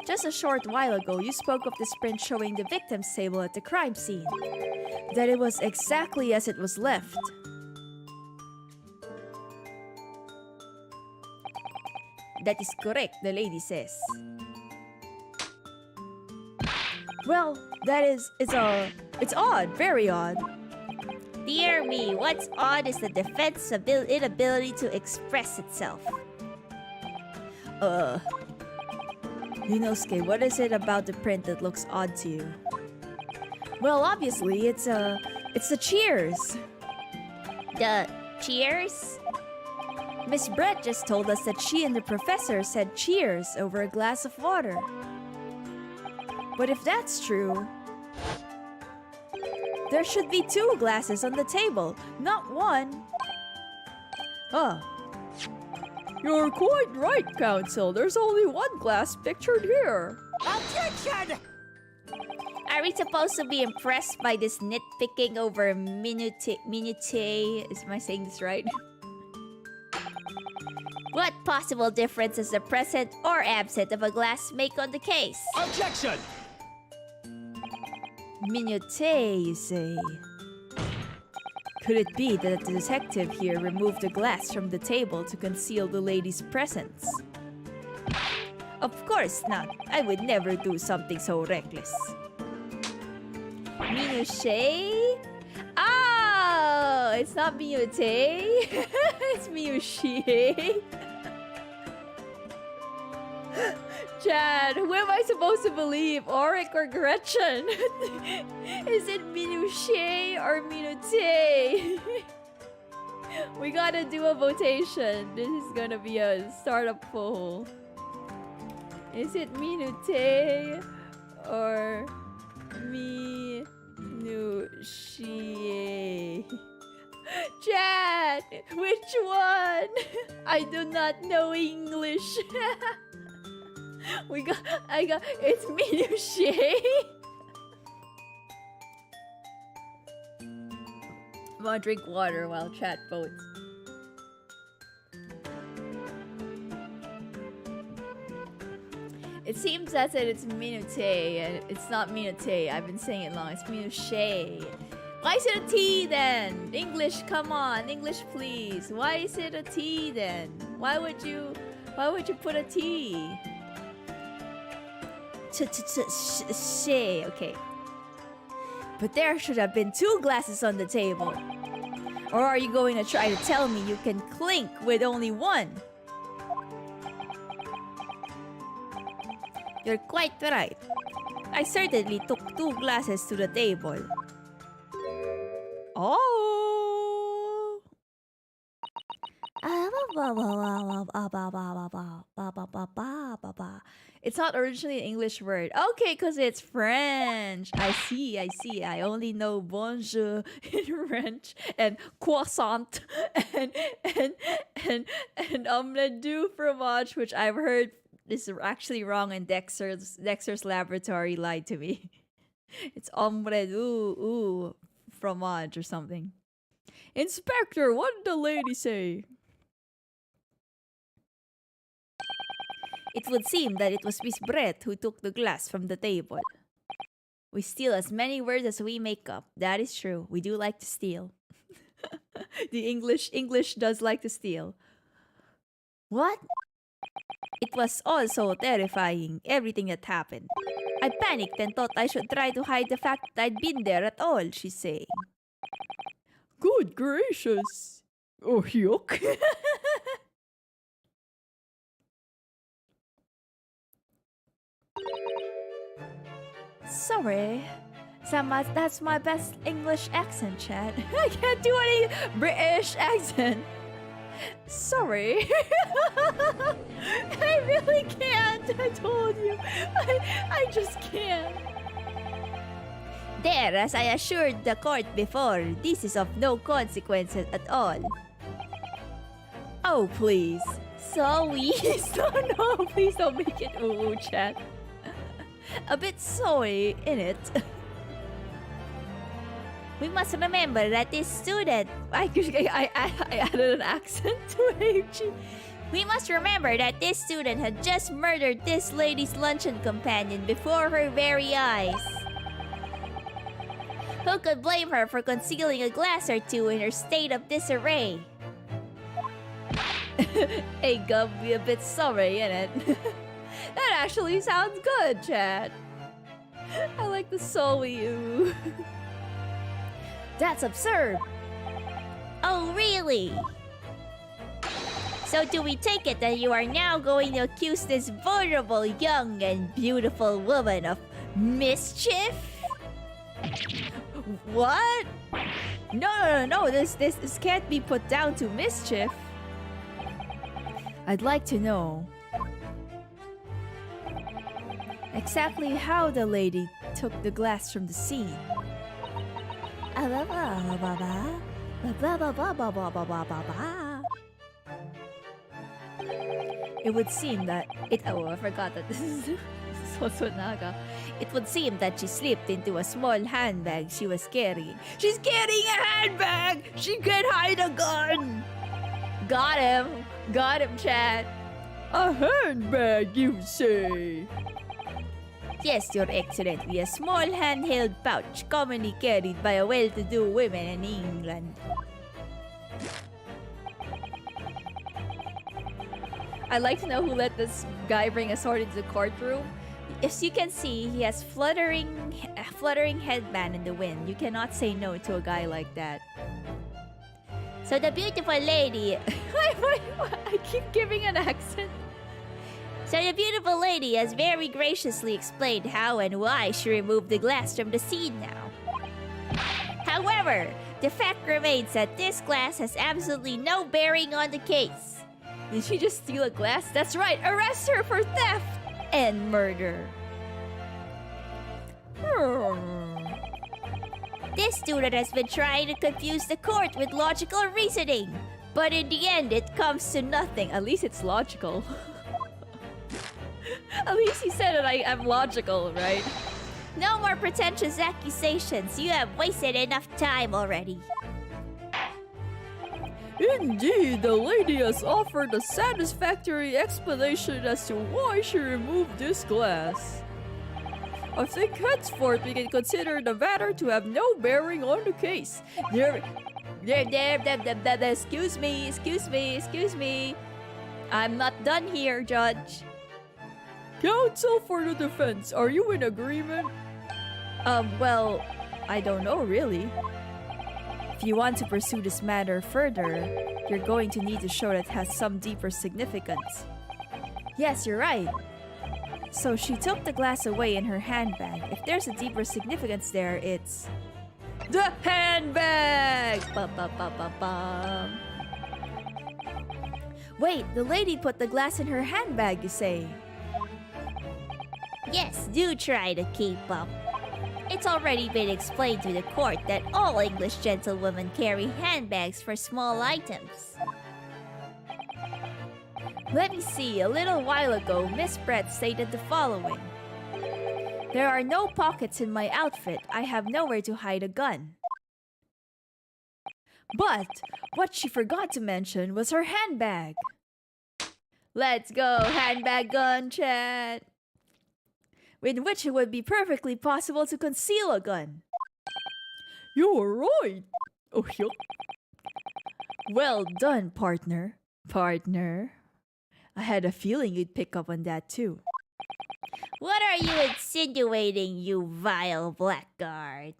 Just a short while ago, you spoke of this print showing the victim's table at the crime scene. That it was exactly as it was left. That is correct, the lady says. Well, it's odd, very odd. Dear me, what's odd is the defense's inability to express itself. Ryunosuke, what is it about the print that looks odd to you? Well, obviously, it's the cheers. The cheers? Miss Brett just told us that she and the professor said cheers over a glass of water. But if that's true, there should be 2 glasses on the table, not 1. You're quite right, Counsel. There's only 1 glass pictured here. Objection! Are we supposed to be impressed by this nitpicking over minute? Am I saying this right? What possible difference does the present or absent of a glass make on the case? Objection! Minute, you say? Could it be that the detective here removed the glass from the table to conceal the lady's presence? Of course not. I would never do something so reckless. Minute? Oh, it's not minute. It's minute. Chad, who am I supposed to believe? Auric or Gretchen? Is it minute or minute? We gotta do a votation. This is gonna be a startup poll. Is it minute or minute? Chad, which one? I do not know English. It's minute. I'm gonna drink water while chat votes. It seems as if it's minute, and it's not minute. I've been saying it long. It's minute. Why is it a T then? English, come on. English, please. Why is it a T then? Why would you put a T? Okay. But there should have been 2 glasses on the table. Or are you going to try to tell me you can clink with only 1? You're quite right. I certainly took 2 glasses to the table. Oh! It's not originally an English word. Okay, because it's French. I see. I only know bonjour in French and croissant and omelette du fromage, which I've heard is actually wrong, and Dexter's laboratory lied to me. It's omelette du fromage or something. Inspector, what did the lady say? It would seem that it was Miss Brett who took the glass from the table. We steal as many words as we make up. That is true. We do like to steal. The English does like to steal. What? It was all so terrifying, everything that happened. I panicked and thought I should try to hide the fact that I'd been there at all, she's saying. Good gracious. Oh, yuck. Sorry. That's my best English accent, Chad. I can't do any British accent. Sorry. I really can't. I told you. I just can't. There, as I assured the court before, this is of no consequences at all. Oh, please. Sorry. No, please don't make it ooh, Chad. A bit soy in it. We must remember that this student... I added an accent to it. We must remember that this student had just murdered this lady's luncheon companion before her very eyes. Who could blame her for concealing a glass or two in her state of disarray? Hey, Gub, be a bit sorry, innit? That actually sounds good, Chad. I like the soy you. That's absurd. Oh, really? So do we take it that you are now going to accuse this vulnerable, young, and beautiful woman of mischief? What? No. This can't be put down to mischief. I'd like to know exactly how the lady took the glass from the scene. It would seem that I forgot that this is Sosonaga. It would seem that she slipped into a small handbag she was carrying. She's carrying a handbag! She can hide a gun! Got him, Chad. A handbag, you say? Yes, Your Excellency, a small handheld pouch commonly carried by a well-to-do women in England. I'd like to know who let this guy bring a sword into the courtroom. As you can see, he has a fluttering headband in the wind. You cannot say no to a guy like that. So the beautiful lady... I keep giving an accent. So the beautiful lady has very graciously explained how and why she removed the glass from the scene now. However, the fact remains that this glass has absolutely no bearing on the case. Did she just steal a glass? That's right, arrest her for theft and murder. This student has been trying to confuse the court with logical reasoning, but in the end it comes to nothing. At least it's logical. At least he said it, I'm logical, right? No more pretentious accusations. You have wasted enough time already. Indeed, the lady has offered a satisfactory explanation as to why she removed this glass. I think henceforth we can consider the matter to have no bearing on the case. Excuse me. I'm not done here, Judge. Counsel for the defense, are you in agreement? Well, I don't know really. If you want to pursue this matter further, you're going to need to show that it has some deeper significance. Yes, you're right. So she took the glass away in her handbag. If there's a deeper significance there, it's... the handbag! Ba-ba-ba-ba-bum. Wait, the lady put the glass in her handbag, you say? Yes, do try to keep up. It's already been explained to the court that all English gentlewomen carry handbags for small items. Let me see, a little while ago, Miss Brett stated the following. There are no pockets in my outfit. I have nowhere to hide a gun. But what she forgot to mention was her handbag. Let's go, handbag gun, chat. With which it would be perfectly possible to conceal a gun. You're right. Oh, yuck. Well done, partner. Partner. I had a feeling you'd pick up on that too. What are you insinuating, you vile blackguard?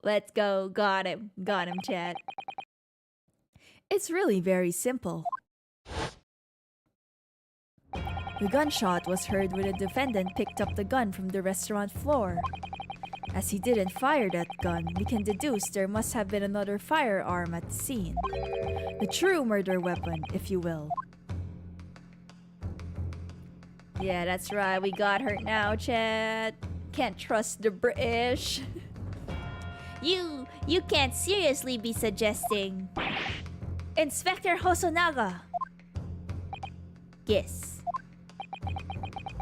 Let's go. Got him, chat. It's really very simple. The gunshot was heard when the defendant picked up the gun from the restaurant floor. As he didn't fire that gun, we can deduce there must have been another firearm at the scene. The true murder weapon, if you will. Yeah, that's right. We got her now, chat. Can't trust the British. You can't seriously be suggesting... Inspector Hosonaga. Yes.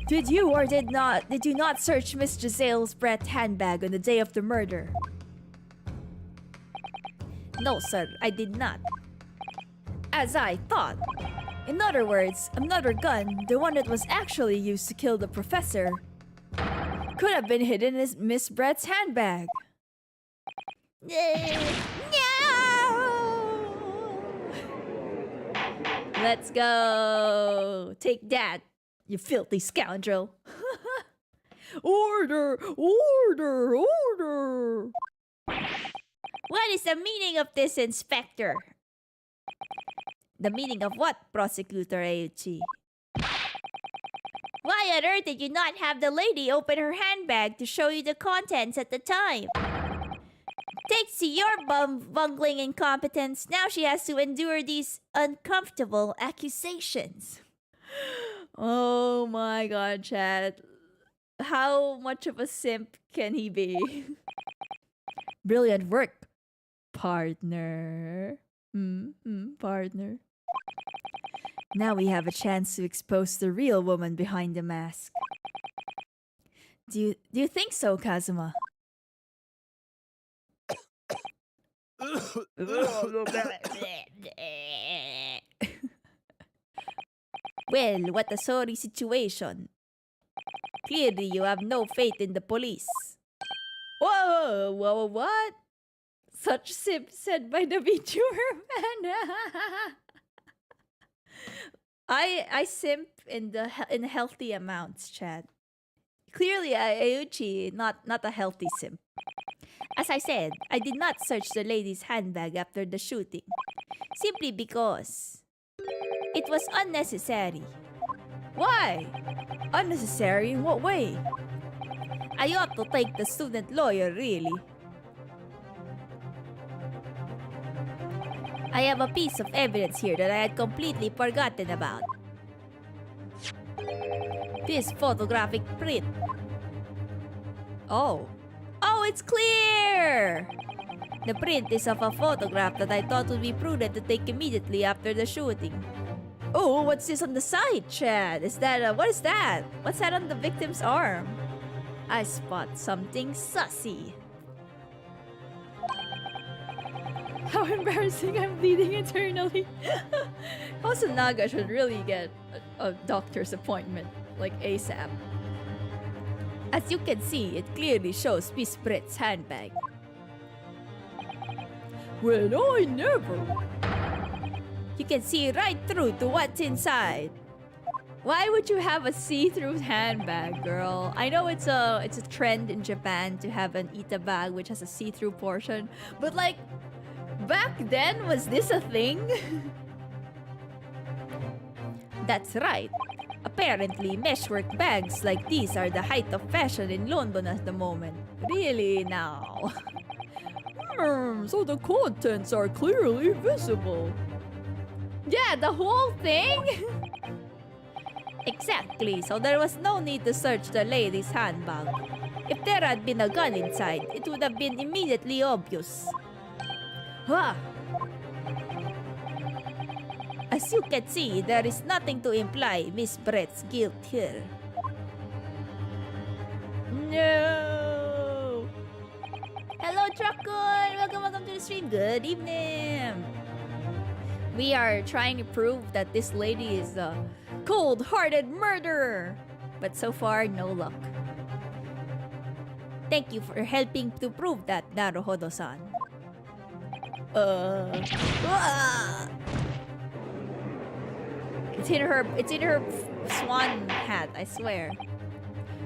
Did you not search Miss Giselle's Brett's handbag on the day of the murder? No, sir, I did not. As I thought. In other words, another gun, the one that was actually used to kill the professor, could have been hidden in Miss Brett's handbag. No! Let's go. Take that, you filthy scoundrel. Order! Order! Order! What is the meaning of this, Inspector? The meaning of what, Prosecutor Ayuchi? Why on earth did you not have the lady open her handbag to show you the contents at the time? Thanks to your bungling incompetence, now she has to endure these uncomfortable accusations. Oh my god, chat. How much of a simp can he be? Brilliant work, partner. Partner. Now we have a chance to expose the real woman behind the mask. Do you think so, Kazuma? Well, what a sorry situation. Clearly, you have no faith in the police. Whoa, what? Such simp said by the VTuber man. I simp in healthy amounts, Chad. Clearly, Ayuchi, not a healthy simp. As I said, I did not search the lady's handbag after the shooting. Simply because it was unnecessary. Why? Unnecessary in what way? I ought to take the student lawyer, really. I have a piece of evidence here that I had completely forgotten about. This photographic print. Oh, it's clear! The print is of a photograph that I thought would be prudent to take immediately after the shooting. Oh, what's this on the side, Chad? What is that? What's that on the victim's arm? I spot something sussy. How embarrassing, I'm bleeding internally. Hosonaga should really get a doctor's appointment, like ASAP. As you can see, it clearly shows Miss Brett's handbag. Well, I never. You can see right through to what's inside. Why would you have a see-through handbag, girl? I know it's a trend in Japan to have an Ita bag which has a see-through portion, but like back then, was this a thing? That's right. Apparently, meshwork bags like these are the height of fashion in London at the moment. Really now? So the contents are clearly visible. Yeah, the whole thing? Exactly, so there was no need to search the lady's handbag. If there had been a gun inside, it would have been immediately obvious. Huh. As you can see, there is nothing to imply Miss Brett's guilt here. No! Hello, Truckun! welcome to the stream. Good evening. We are trying to prove that this lady is a cold-hearted murderer. But so far, no luck. Thank you for helping to prove that, Naruhodo-san. It's in her swan hat, I swear.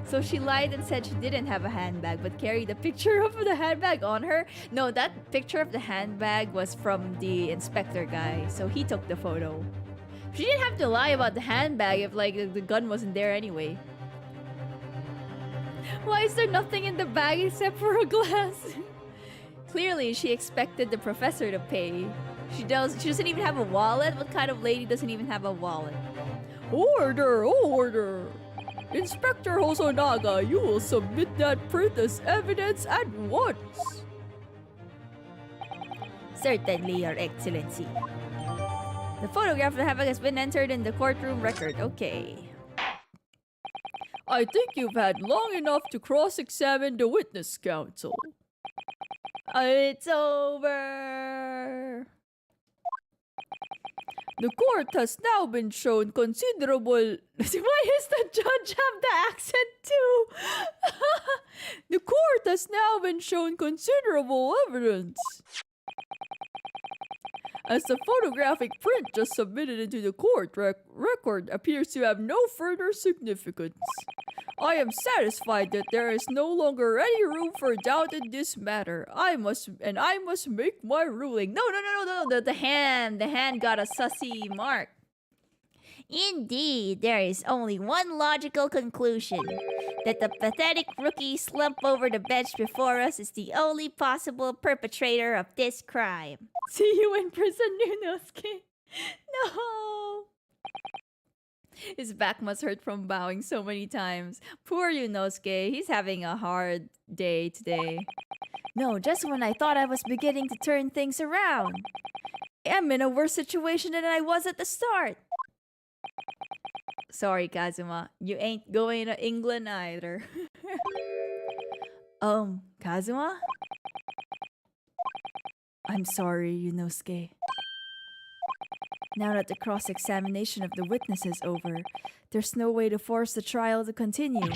So she lied and said she didn't have a handbag, but carried a picture of the handbag on her. No, that picture of the handbag was from the inspector guy, so he took the photo. She didn't have to lie about the handbag if, like, the gun wasn't there anyway. Why is there nothing in the bag except for a glass? Clearly, she expected the professor to pay. She doesn't even have a wallet? What kind of lady doesn't even have a wallet? Order! Order! Inspector Hosonaga, you will submit that print as evidence at once. Certainly, Your Excellency. The photograph of the handbag has been entered in the courtroom record. Okay. I think you've had long enough to cross-examine the witness counsel. It's over. The court has now been shown considerable... Why does the judge have the accent too? The court has now been shown considerable evidence. As the photographic print just submitted into the court record appears to have no further significance. I am satisfied that there is no longer any room for doubt in this matter. I must make my ruling. No. The hand got a sussy mark. Indeed, there is only one logical conclusion. That the pathetic rookie slumped over the bench before us is the only possible perpetrator of this crime. See you in prison, Ryunosuke. No. His back must hurt from bowing so many times. Poor Ryunosuke, he's having a hard day today. No, just when I thought I was beginning to turn things around. I'm in a worse situation than I was at the start. Sorry, Kazuma. You ain't going to England either. Kazuma? I'm sorry, Ryunosuke. Now that the cross-examination of the witness is over, there's no way to force the trial to continue.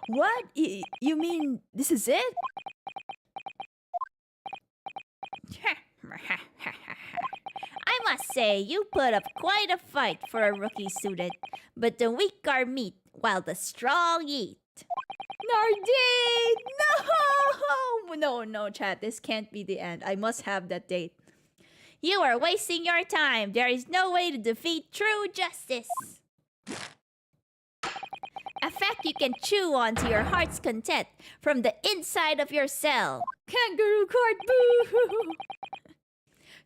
What? You mean this is it? I must say, you put up quite a fight for a rookie student, but the weak are meat, while the strong eat. Nardine! No, chat. This can't be the end. I must have that date. You are wasting your time. There is no way to defeat true justice. A fact you can chew on to your heart's content from the inside of your cell. Kangaroo court, boo!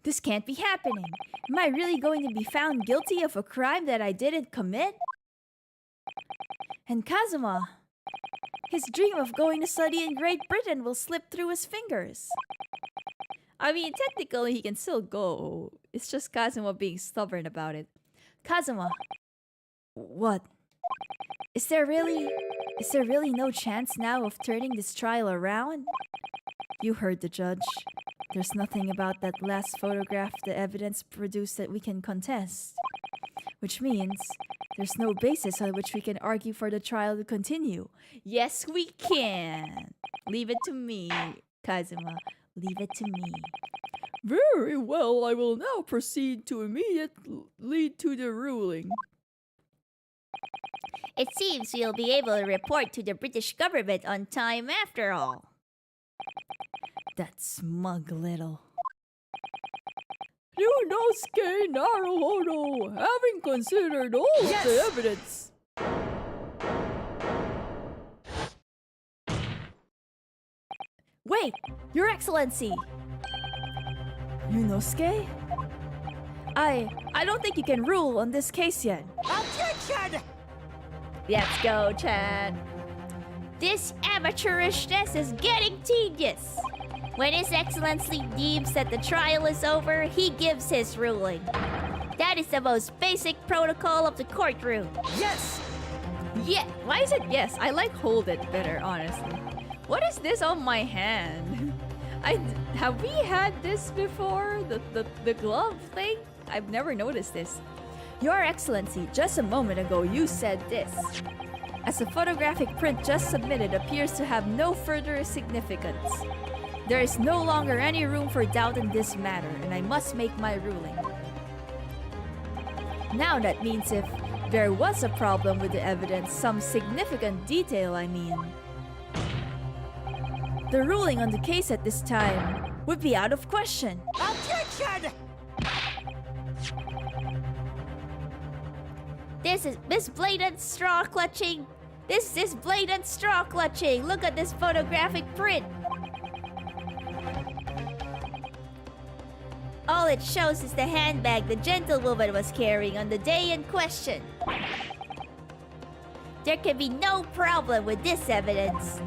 This can't be happening. Am I really going to be found guilty of a crime that I didn't commit? And Kazuma, his dream of going to study in Great Britain will slip through his fingers. I mean, technically he can still go. It's just Kazuma being stubborn about it. Kazuma, what? Is there really no chance now of turning this trial around? You heard the judge. There's nothing about that last photograph the evidence produced that we can contest. Which means there's no basis on which we can argue for the trial to continue. Yes, we can. Leave it to me, Kazuma. Leave it to me. Very well, I will now proceed to immediately to the ruling. It seems we'll be able to report to the British government on time after all. That smug little... Ryunosuke Naruhodo, having considered all of the evidence. Wait! Your Excellency! Ryunosuke? I don't think you can rule on this case yet. Objection! Let's go, Chad. This amateurishness is getting tedious. When His Excellency deems that the trial is over, he gives his ruling. That is the most basic protocol of the courtroom. Yes! Yeah, why is it yes? I like hold it better, honestly. What is this on my hand? Have we had this before? The glove thing? I've never noticed this. Your Excellency, just a moment ago you said this. As the photographic print just submitted appears to have no further significance. There is no longer any room for doubt in this matter, and I must make my ruling. Now that means if there was a problem with the evidence, some significant detail I mean, the ruling on the case at this time would be out of question. Objection! This is blatant straw clutching. This is blatant straw clutching. Look at this photographic print. All it shows is the handbag the gentlewoman was carrying on the day in question. There can be no problem with this evidence.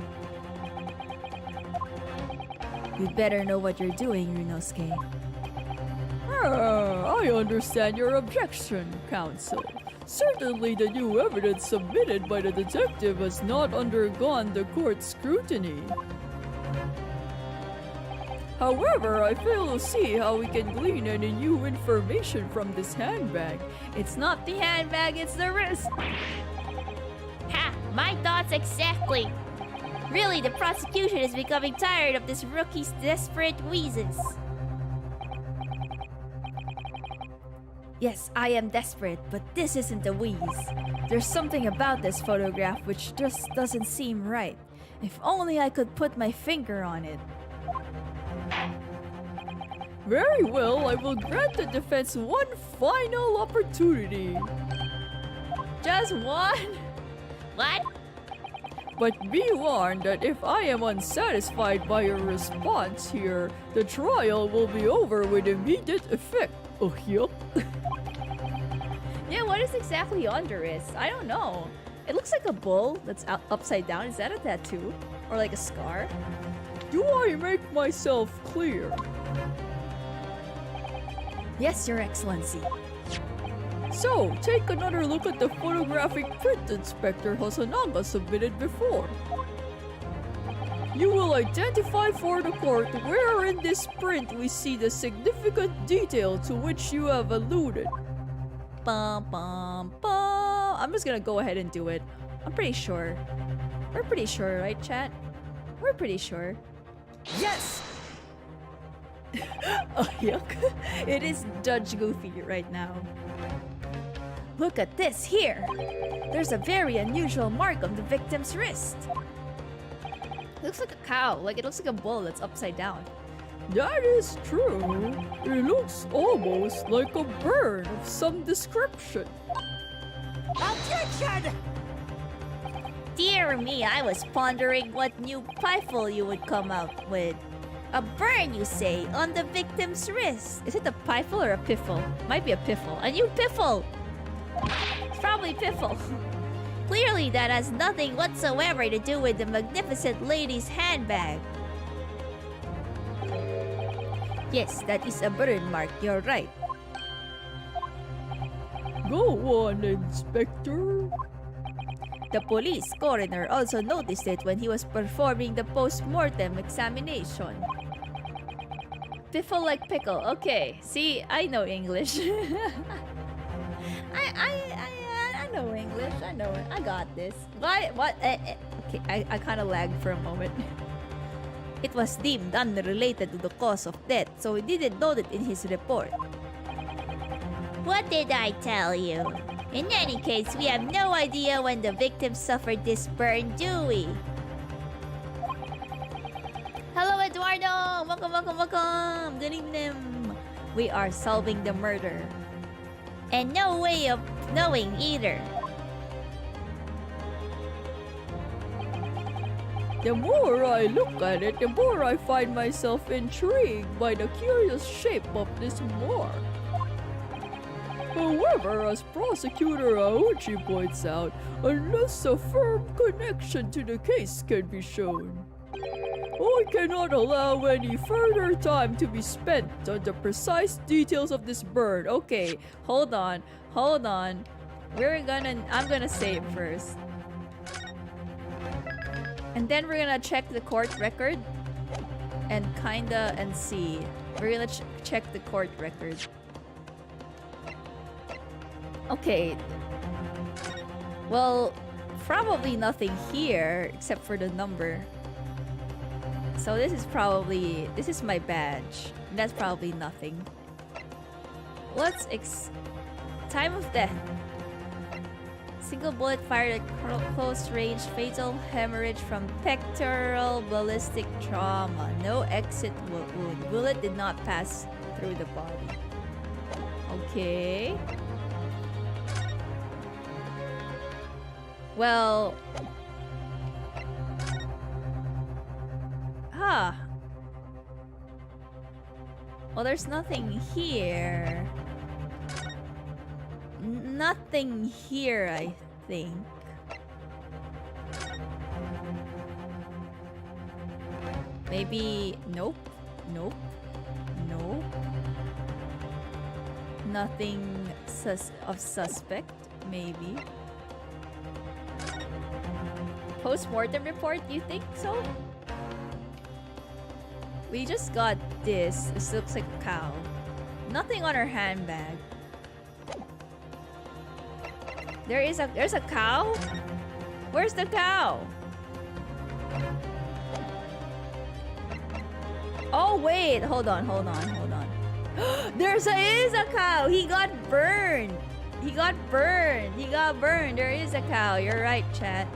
You'd better know what you're doing, Ryunosuke. I understand your objection, Counsel. Certainly the new evidence submitted by the detective has not undergone the court's scrutiny. However, I fail to see how we can glean any new information from this handbag. It's not the handbag, it's the wrist. Ha! My thoughts exactly. Really, the prosecution is becoming tired of this rookie's desperate wheezes. Yes, I am desperate, but this isn't a wheeze. There's something about this photograph which just doesn't seem right. If only I could put my finger on it. Very well, I will grant the defense one final opportunity. Just one? What? But be warned that if I am unsatisfied by your response here, the trial will be over with immediate effect. Oh, yup. Yeah, what is exactly on the wrist? I don't know. It looks like a bull that's upside down. Is that a tattoo? Or like a scar? Do I make myself clear? Yes, Your Excellency. So, take another look at the photographic print Inspector Hasanaga submitted before. You will identify for the court where in this print we see the significant detail to which you have alluded. Bum, bum, bum. I'm just gonna go ahead and do it. I'm pretty sure. We're pretty sure, right, chat? We're pretty sure. Yes! Oh, yuck. It is Judge Goofy right now. Look at this here. There's a very unusual mark on the victim's wrist. It looks like a cow. Like it looks like a bull that's upside down. That is true. It looks almost like a bird of some description. Objection! Dear me, I was pondering what new piffle you would come out with. A burn, you say, on the victim's wrist. Is it a piffle or a piffle? Might be a piffle. A new piffle! It's probably piffle. Clearly, that has nothing whatsoever to do with the magnificent lady's handbag. Yes, that is a burn mark. You're right. Go on, Inspector. The police coroner also noticed it when he was performing the post-mortem examination. Piffle like pickle. Okay, see, I know English. I know English. I know it. I got this. What? Okay, I kind of lagged for a moment. It was deemed unrelated to the cause of death, so he didn't note it in his report. What did I tell you? In any case, we have no idea when the victim suffered this burn, do we? Hello, Eduardo! Welcome! Good evening! We are solving the murder. And no way of knowing either. The more I look at it, the more I find myself intrigued by the curious shape of this mark. However, as Prosecutor Aochi points out, unless a firm connection to the case can be shown, I cannot allow any further time to be spent on the precise details of this burn. Okay, hold on. I'm gonna save first. And then we're gonna check the court record. and kinda and C. We're gonna check the court record. Okay. Well, probably nothing here except for the number. So this is my badge. That's probably nothing. Time of death. Single bullet fired at close range, fatal hemorrhage from pectoral ballistic trauma. No exit wound. Bullet did not pass through the body. Okay. Well... Huh. Well, there's nothing here. Nothing here, I think. Maybe... Nope. Nope. Nope. Nothing of suspect, maybe. Post-mortem report, you think so? We just got this. This looks like a cow. Nothing on her handbag. There's a cow? Where's the cow? Oh wait, hold on. It is a cow. He got burned. There is a cow. You're right, chat.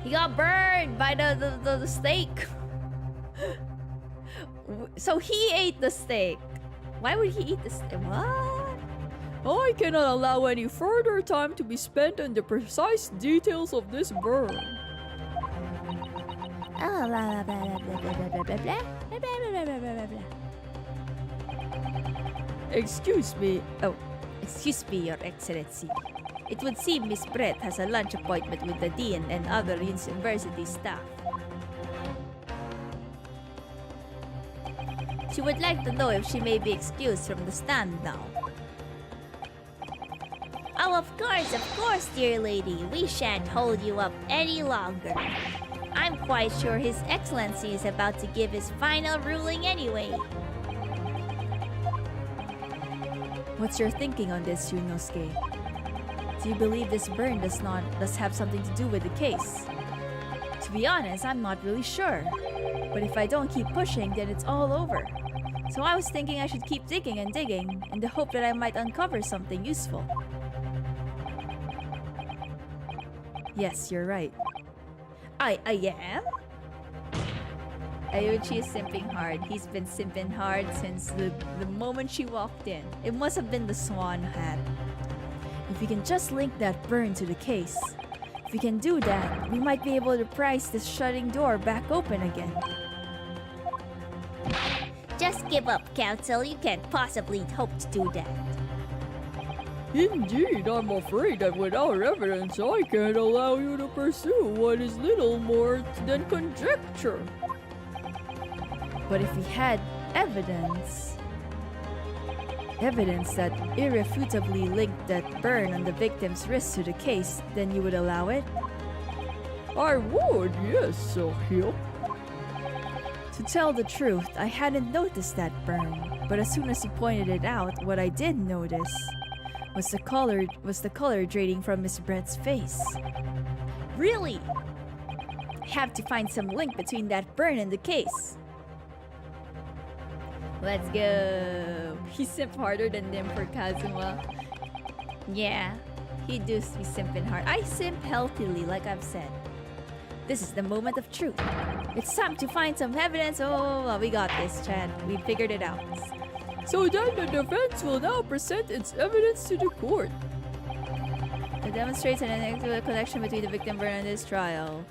He got burned by the steak. So he ate the steak. Why would he eat the steak? What? I cannot allow any further time to be spent on the precise details of this burn. Oh, blah, blah, blah, blah, blah, blah, blah, blah, blah, blah, blah, blah, blah. Excuse me. Oh, excuse me, Your Excellency. It would seem Miss Brett has a lunch appointment with the Dean and other university staff. She would like to know if she may be excused from the stand now. Oh, of course, dear lady. We shan't hold you up any longer. I'm quite sure His Excellency is about to give his final ruling anyway. What's your thinking on this, Yunosuke? Do you believe this burn does have something to do with the case? To be honest, I'm not really sure. But if I don't keep pushing, then it's all over. So I was thinking I should keep digging and digging in the hope that I might uncover something useful. Yes, you're right. I am? Ayuchi is simping hard. He's been simping hard since the moment she walked in. It must have been the swan hat. If we can just link that burn to the case, if we can do that, we might be able to prise this shutting door back open again. Just give up, Council. You can't possibly hope to do that. Indeed, I'm afraid that without evidence, I can't allow you to pursue what is little more than conjecture. But if we had evidence that irrefutably linked that burn on the victim's wrist to the case, then you would allow it? I would, yes, Sahil. To tell the truth, I hadn't noticed that burn, but as soon as you pointed it out, what I did notice was the color draining from Miss Brett's face. Really? I have to find some link between that burn and the case. Let's go. He simped harder than Nym for Kazuma. Yeah, he does be simping hard. I simp healthily, like I've said. This is the moment of truth. It's time to find some evidence. Oh, we got this, Chad. We figured it out. So then the defense will now present its evidence to the court. It demonstrates an inexplicable connection between the victim burn and this trial.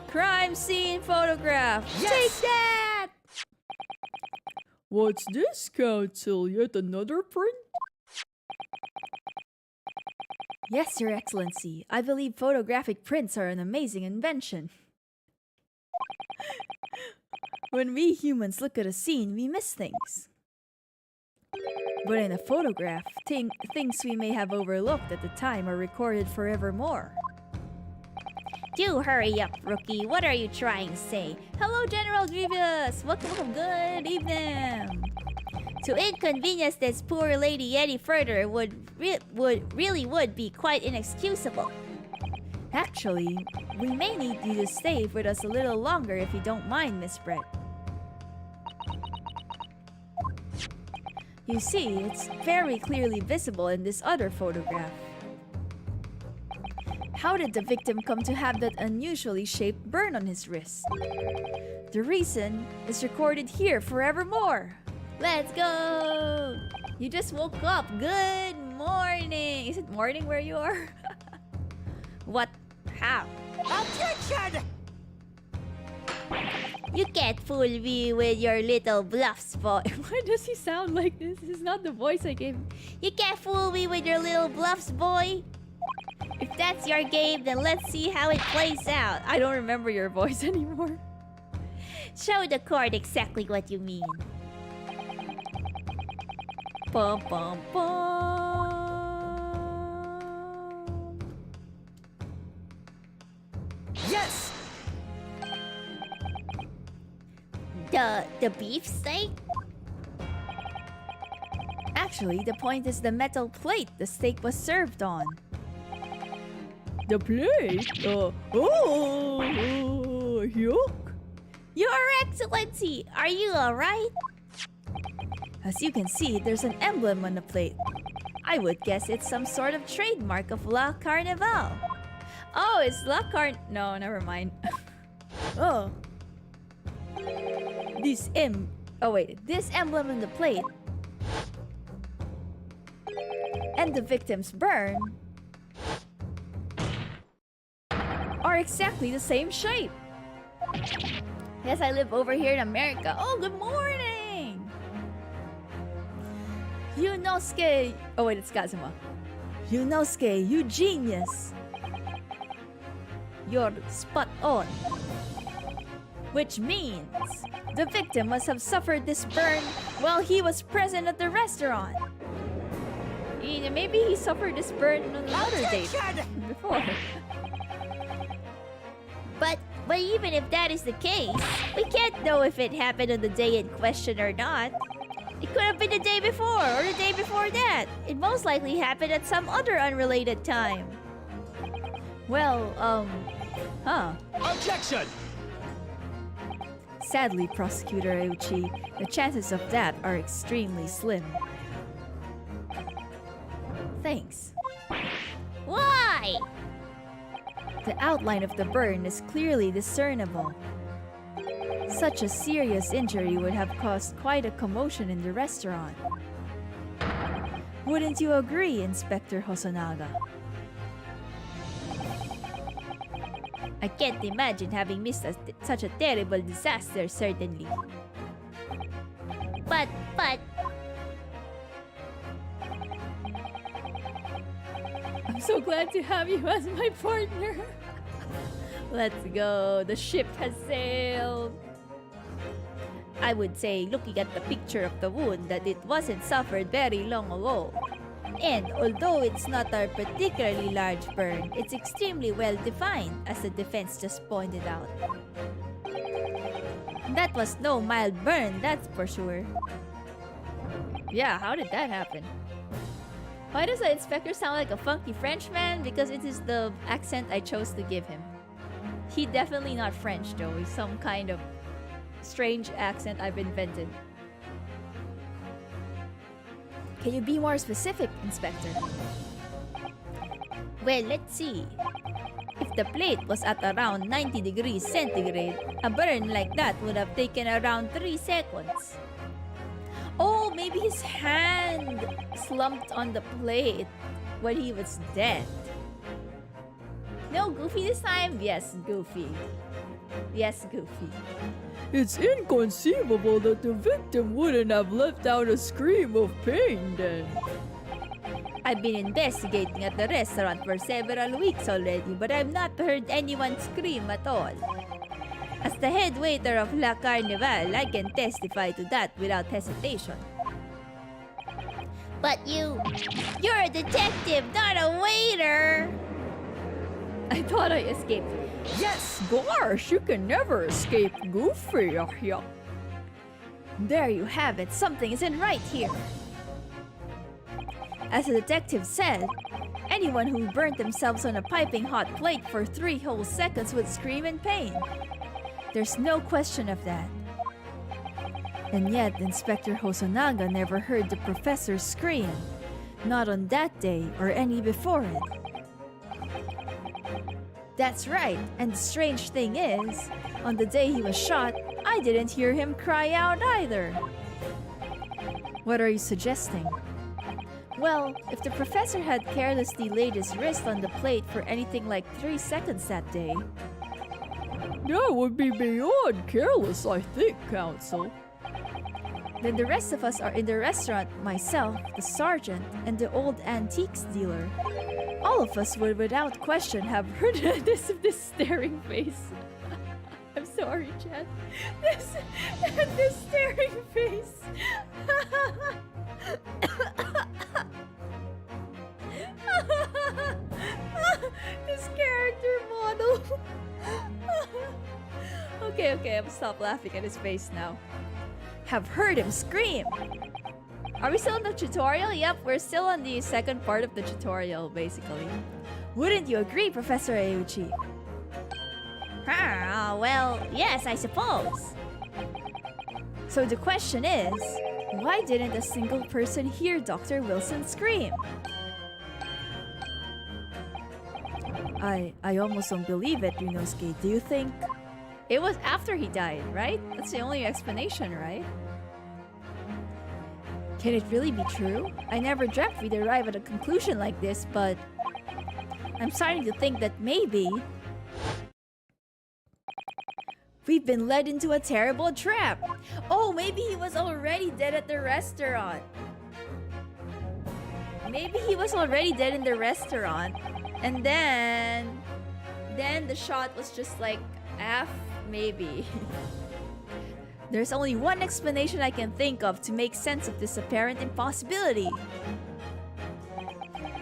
Crime scene photograph. Yes! Take that! What's this, Council? Yet another print? Yes, Your Excellency. I believe photographic prints are an amazing invention. When we humans look at a scene, we miss things. But in a photograph, things we may have overlooked at the time are recorded forevermore. Do hurry up, rookie. What are you trying to say? Hello, General Grievous. Welcome. Good evening. To inconvenience this poor lady any further would be quite inexcusable. Actually, we may need you to stay with us a little longer if you don't mind, Miss Brett. You see, it's very clearly visible in this other photograph. How did the victim come to have that unusually shaped burn on his wrist? The reason is recorded here forevermore. Let's go! You just woke up. Good morning. Is it morning where you are? What? How? Objection! You can't fool me with your little bluffs, boy. Why does he sound like this? This is not the voice I gave him. You can't fool me with your little bluffs, boy. If that's your game, then let's see how it plays out. I don't remember your voice anymore. Show the court exactly what you mean. Bum, bum, bum. Yes! The beefsteak? Actually, the point is the metal plate the steak was served on. The plate? Yuck. Your Excellency, are you alright? As you can see, there's an emblem on the plate. I would guess it's some sort of trademark of La Carnival. Oh, it's La Carn... No, never mind. Oh. This emblem on the plate and the victim's burn are exactly the same shape. Yes, I live over here in America. Oh, good morning! Yunosuke... Oh wait, it's Kazuma. Yunosuke, you genius! You're spot on. Which means the victim must have suffered this burn while he was present at the restaurant. Maybe he suffered this burn on another date before. But even if that is the case, we can't know if it happened on the day in question or not. It could have been the day before or the day before that. It most likely happened at some other unrelated time. Well, Objection! Sadly, Prosecutor Euchi, the chances of that are extremely slim. Thanks. Why? The outline of the burn is clearly discernible. Such a serious injury would have caused quite a commotion in the restaurant. Wouldn't you agree, Inspector Hosonaga? I can't imagine having missed such a terrible disaster, certainly. But... I'm so glad to have you as my partner. Let's go. The ship has sailed. I would say, looking at the picture of the wound, that it wasn't suffered very long ago. And although it's not a particularly large burn, it's extremely well defined, as the defense just pointed out. That was no mild burn, that's for sure. Yeah, how did that happen? Why does the inspector sound like a funky Frenchman? Because it is the accent I chose to give him. He definitely not French though. He's some kind of strange accent I've invented. Can you be more specific, Inspector? Well, let's see. If the plate was at around 90 degrees centigrade, a burn like that would have taken around 3 seconds. Oh, maybe his hand slumped on the plate when he was dead. No, Goofy this time? Yes, Goofy. Yes, Goofy. It's inconceivable that the victim wouldn't have let out a scream of pain then. I've been investigating at the restaurant for several weeks already, but I've not heard anyone scream at all. As the head waiter of La Carnival, I can testify to that without hesitation. But you're a detective, not a waiter! I thought I escaped. Yes! Gosh, you can never escape Goofy. Yeah. There you have it. Something isn't right here. As the detective said, anyone who burnt themselves on a piping hot plate for 3 whole seconds would scream in pain. There's no question of that. And yet, Inspector Hosonaga never heard the professor scream. Not on that day or any before it. That's right, and the strange thing is, on the day he was shot, I didn't hear him cry out either. What are you suggesting? Well, if the professor had carelessly laid his wrist on the plate for anything like 3 seconds that day, That would be beyond careless, I think, Counsel. then the rest of us are in the restaurant, myself, the sergeant, and the old antiques dealer. All of us would without question have heard this staring face. I'm sorry, Chad. This staring face. This character model. Okay, I'm stop laughing at his face now. Have heard him scream. Are we still in the tutorial? Yep, we're still on the second part of the tutorial, basically. Wouldn't you agree, Professor Euchi? Well, yes, I suppose. So the question is, why didn't a single person hear Dr. Wilson scream? I almost don't believe it, Ryunosuke. Do you think? It was after he died, right? That's the only explanation, right? Can it really be true? I never dreamt we'd arrive at a conclusion like this, but I'm starting to think that maybe we've been led into a terrible trap. Oh, maybe he was already dead at the restaurant. Maybe he was already dead in the restaurant, and then the shot was just like maybe. There's only one explanation I can think of to make sense of this apparent impossibility.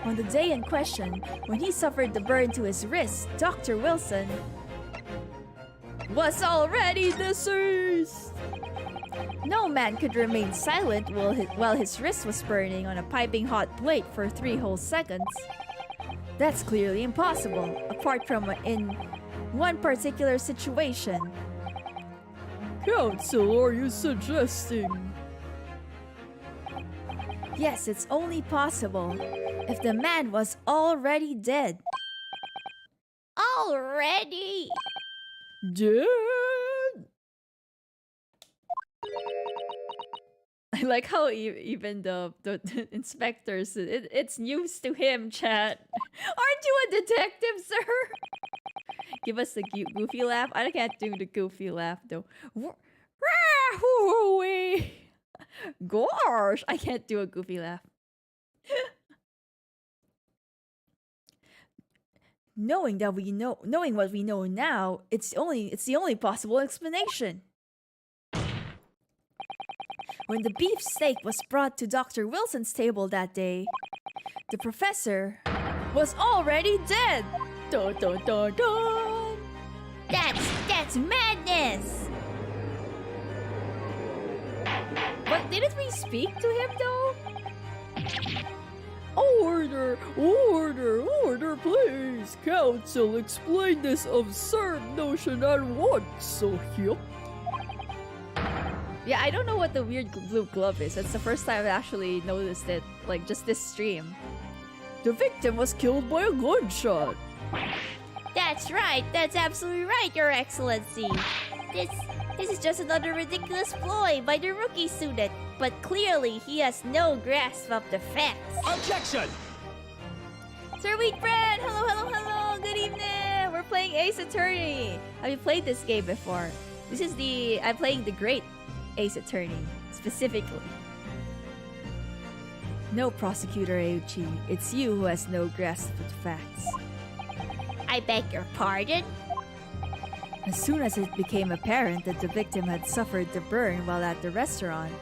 On the day in question, when he suffered the burn to his wrist, Dr. Wilson was already deceased. No man could remain silent while his wrist was burning on a piping hot plate for 3 whole seconds. That's clearly impossible, apart from in one particular situation. Counsel, are you suggesting? Yes, it's only possible if the man was already dead. Already? Dead? I like how even the inspectors, it's news to him, chat. Aren't you a detective, sir? Give us the goofy laugh. I can't do the goofy laugh, though. Gosh, I can't do a goofy laugh. Knowing what we know now, it's the only possible explanation. When the beef steak was brought to Dr. Wilson's table that day, the professor was already dead. Dun dun dun dun! That's madness! But didn't we speak to him though? Order, order, order, please! Counsel, explain this absurd notion at once, so here. Yeah, I don't know what the weird blue glove is. It's the first time I've actually noticed it, like just this stream. The victim was killed by a gunshot. That's right. That's absolutely right, Your Excellency. This is just another ridiculous ploy by the rookie student. But clearly, he has no grasp of the facts. Objection! Sir Wheatbread! Hello! Good evening! We're playing Ace Attorney. Have you played this game before? I'm playing the Great Ace Attorney, specifically. No, Prosecutor Euchi. It's you who has no grasp of the facts. I beg your pardon? As soon as it became apparent that the victim had suffered the burn while at the restaurant,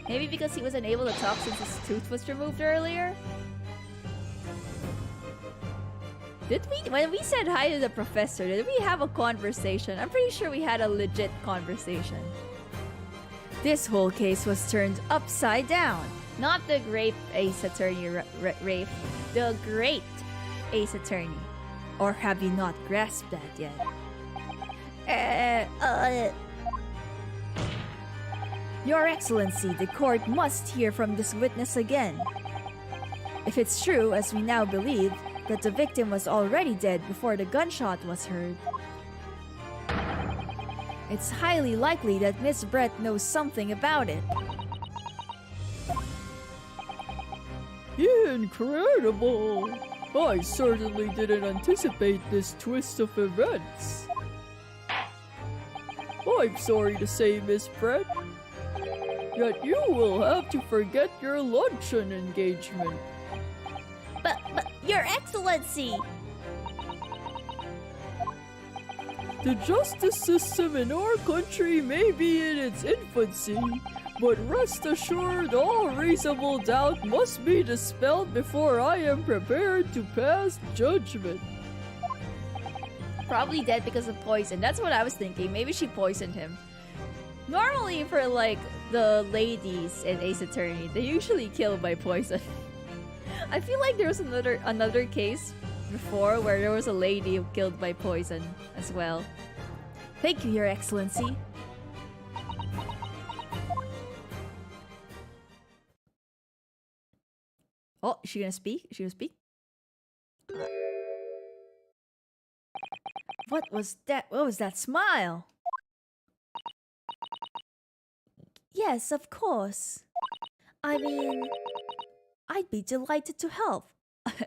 maybe because he was unable to talk since his tooth was removed earlier? When we said hi to the professor, did we have a conversation? I'm pretty sure we had a legit conversation. This whole case was turned upside down. Not the grape ace attorney, Rafe. The great ace attorney. Or have you not grasped that yet? Your Excellency, the court must hear from this witness again. If it's true, as we now believe, that the victim was already dead before the gunshot was heard, it's highly likely that Miss Brett knows something about it. Incredible! I certainly didn't anticipate this twist of events. I'm sorry to say, Miss Brett, that you will have to forget your luncheon engagement. But, Your Excellency! The justice system in our country may be in its infancy, but rest assured all reasonable doubt must be dispelled before I am prepared to pass judgment. Probably dead because of poison. That's what I was thinking. Maybe she poisoned him. Normally for like the ladies in Ace Attorney, they usually kill by poison. I feel like there was another case before where there was a lady who killed by poison as well. Thank you, Your Excellency. Oh, is she gonna speak? Is she gonna speak? What was that? What was that smile? Yes, of course. I mean, I'd be delighted to help.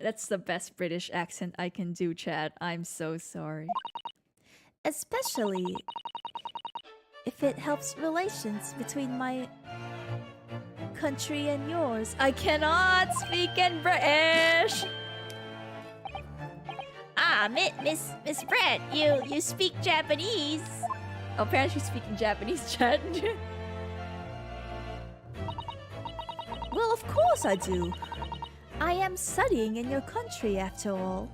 That's the best British accent I can do, Chad. I'm so sorry. Especially if it helps relations between my country and yours. I cannot speak in British! Ah, Miss Brett, you speak Japanese. Oh, apparently she's speaking Japanese, Chad. Well, of course I do. I am studying in your country, after all.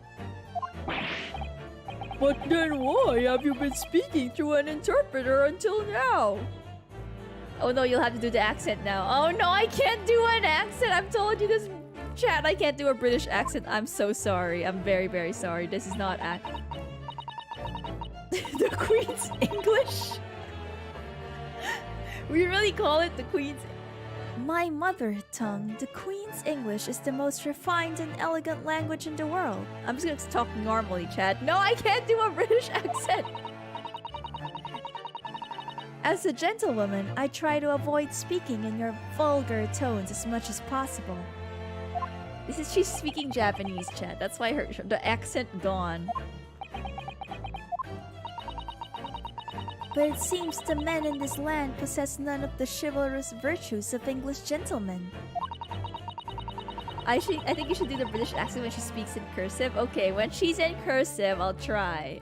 But then why have you been speaking through an interpreter until now? Oh no, you'll have to do the accent now. Oh no, I can't do an accent. I've told you this, Chad. I can't do a British accent. I'm so sorry. I'm very, very sorry. This is not the Queen's English? We really call it the Queen's... My mother tongue, the Queen's English, is the most refined and elegant language in the world. I'm just gonna talk normally, Chad. No, I can't do a British accent! As a gentlewoman, I try to avoid speaking in your vulgar tones as much as possible. She's speaking Japanese, Chad. That's why the accent gone. But it seems the men in this land possess none of the chivalrous virtues of English gentlemen. I think you should do the British accent when she speaks in cursive. Okay, when she's in cursive, I'll try.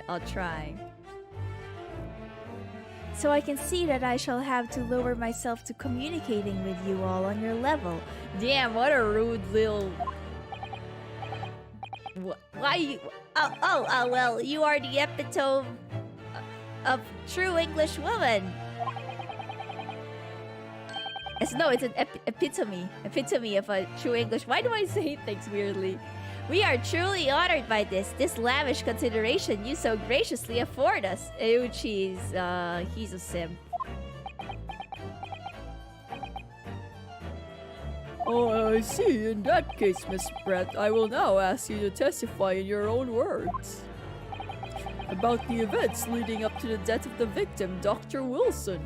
So I can see that I shall have to lower myself to communicating with you all on your level. Damn, what a rude little... Why you... Well, you are the epitome of true English woman. No, it's an epitome of a true English. Why do I say things weirdly? We are truly honored by this lavish consideration you so graciously afford us. Ew, cheese. He's a simp. Oh, I see. In that case, Miss Brett, I will now ask you to testify in your own words about the events leading up to the death of the victim, Dr. Wilson.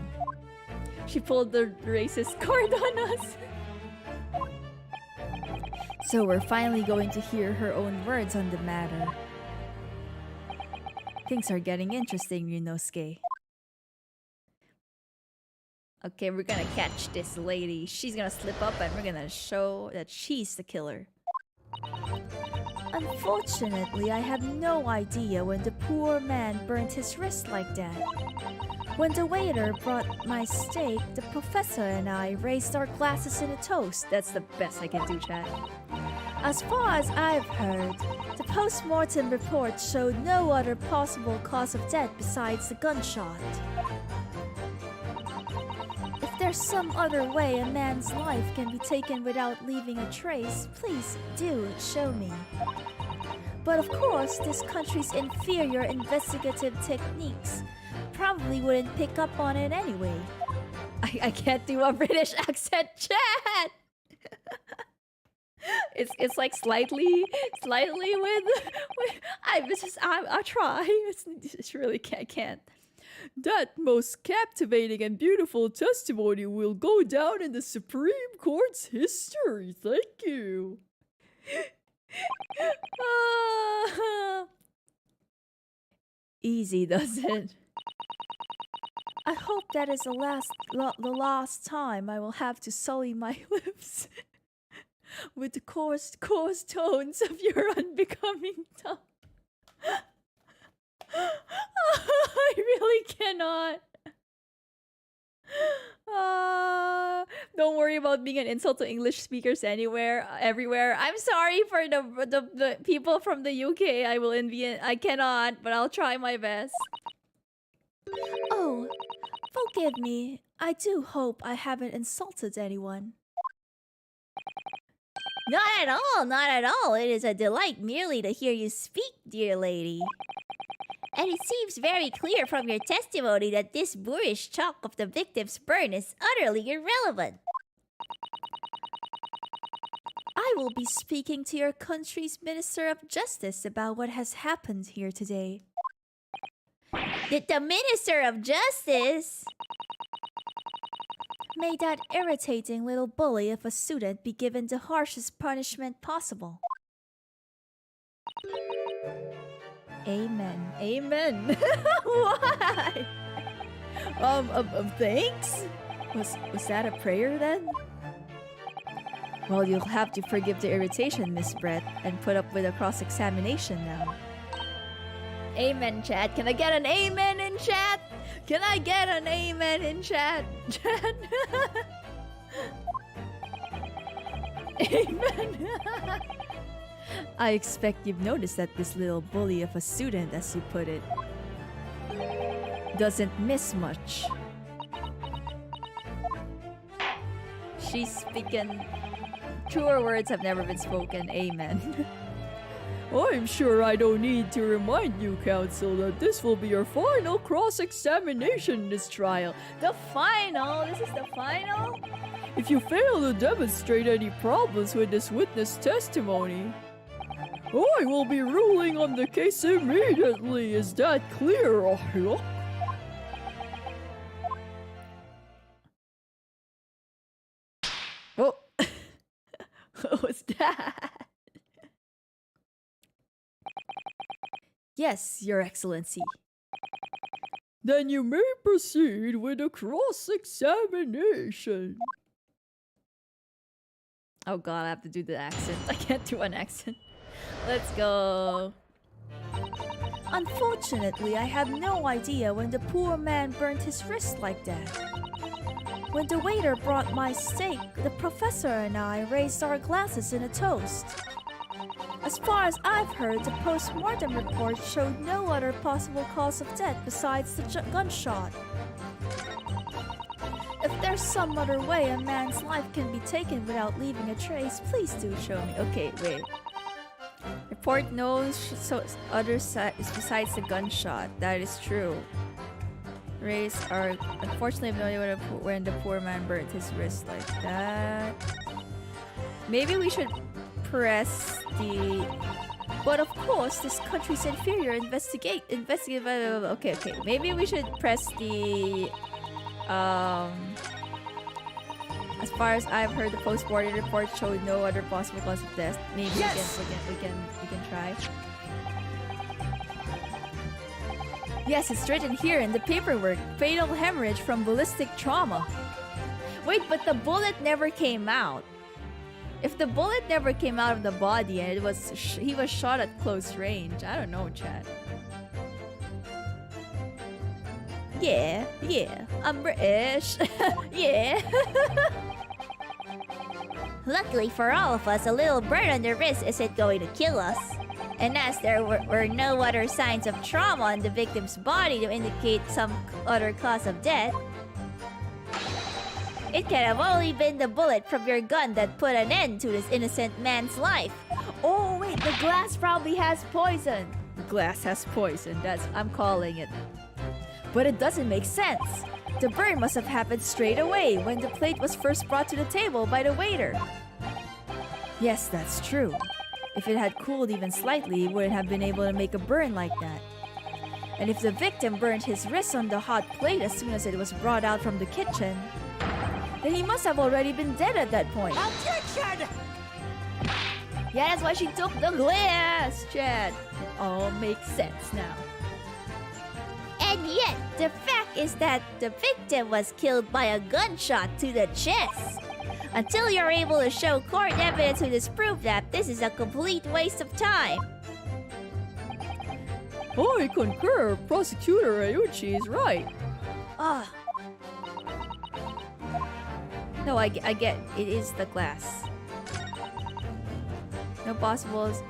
She pulled the racist card on us. So we're finally going to hear her own words on the matter. Things are getting interesting, Ryunosuke. Okay, we're gonna catch this lady. She's gonna slip up and we're gonna show that she's the killer. Unfortunately, I had no idea when the poor man burned his wrist like that. When the waiter brought my steak, the professor and I raised our glasses in a toast. That's the best I can do, chat. As far as I've heard, the post-mortem report showed no other possible cause of death besides the gunshot. If there's some other way a man's life can be taken without leaving a trace, please do show me. But of course, this country's inferior investigative techniques probably wouldn't pick up on it anyway. I can't do a British accent, chat. It's like slightly with I'll try. It's really can't. That most captivating and beautiful testimony will go down in the Supreme Court's history. Thank you. Easy, does it? I hope that is the last time I will have to sully my lips with the coarse tones of your unbecoming tongue. I really cannot. Don't worry about being an insult to English speakers everywhere. I'm sorry for the people from the UK. I cannot, but I'll try my best. Oh, forgive me. I do hope I haven't insulted anyone. Not at all, not at all. It is a delight merely to hear you speak, dear lady. And it seems very clear from your testimony that this boorish talk of the victim's burn is utterly irrelevant. I will be speaking to your country's Minister of Justice about what has happened here today. The Minister of Justice? May that irritating little bully of a student be given the harshest punishment possible. Amen. Amen. Why? Thanks? Was that a prayer then? Well, you'll have to forgive the irritation, Miss Brett, and put up with a cross-examination now. Amen, chat. Can I get an amen in chat? Can I get an amen in chat? Chat. Amen. I expect you've noticed that this little bully of a student, as you put it, doesn't miss much. She's speaking... Truer words have never been spoken. Amen. I'm sure I don't need to remind you, counsel, that this will be your final cross-examination in this trial. The final? This is the final? If you fail to demonstrate any problems with this witness testimony, I will be ruling on the case immediately. Is that clear? Oh. What was that? Yes, Your Excellency. Then you may proceed with the cross-examination. Oh god, I have to do the accent. I can't do an accent. Let's go. Unfortunately, I have no idea when the poor man burned his wrist like that. When the waiter brought my steak, the professor and I raised our glasses in a toast. As far as I've heard, the post-mortem report showed no other possible cause of death besides the gunshot. If there's some other way a man's life can be taken without leaving a trace, please do show me. Okay, wait. Report knows other besides the gunshot. That is true. Race are unfortunately have no idea when the poor man burnt his wrist like that. Maybe we should press the... But of course, this country's inferior investigate. Okay. Maybe we should press the... As far as I've heard, the post-mortem report showed no other possible cause of death. Maybe Yes! we can try. Yes, it's written here in the paperwork. Fatal hemorrhage from ballistic trauma. Wait, but the bullet never came out. If the bullet never came out of the body and he was shot at close range, I don't know, chat. Yeah, I'm British. Yeah. Luckily for all of us, a little burn on the wrist isn't going to kill us. And as there were no other signs of trauma on the victim's body to indicate some other cause of death, it can have only been the bullet from your gun that put an end to this innocent man's life. Oh wait, the glass probably has poison. The glass has poison. I'm calling it. But it doesn't make sense. The burn must have happened straight away when the plate was first brought to the table by the waiter. Yes, that's true. If it had cooled even slightly, it wouldn't have been able to make a burn like that. And if the victim burned his wrist on the hot plate as soon as it was brought out from the kitchen, then he must have already been dead at that point. Objection! Yeah, that's why she took the glass, Chad. It all makes sense now. And yet, the fact is that the victim was killed by a gunshot to the chest. Until you're able to show court evidence to disprove that, this is a complete waste of time. I concur. Prosecutor Ryuchi is right. Ah. No, I get it is the glass. No possibles.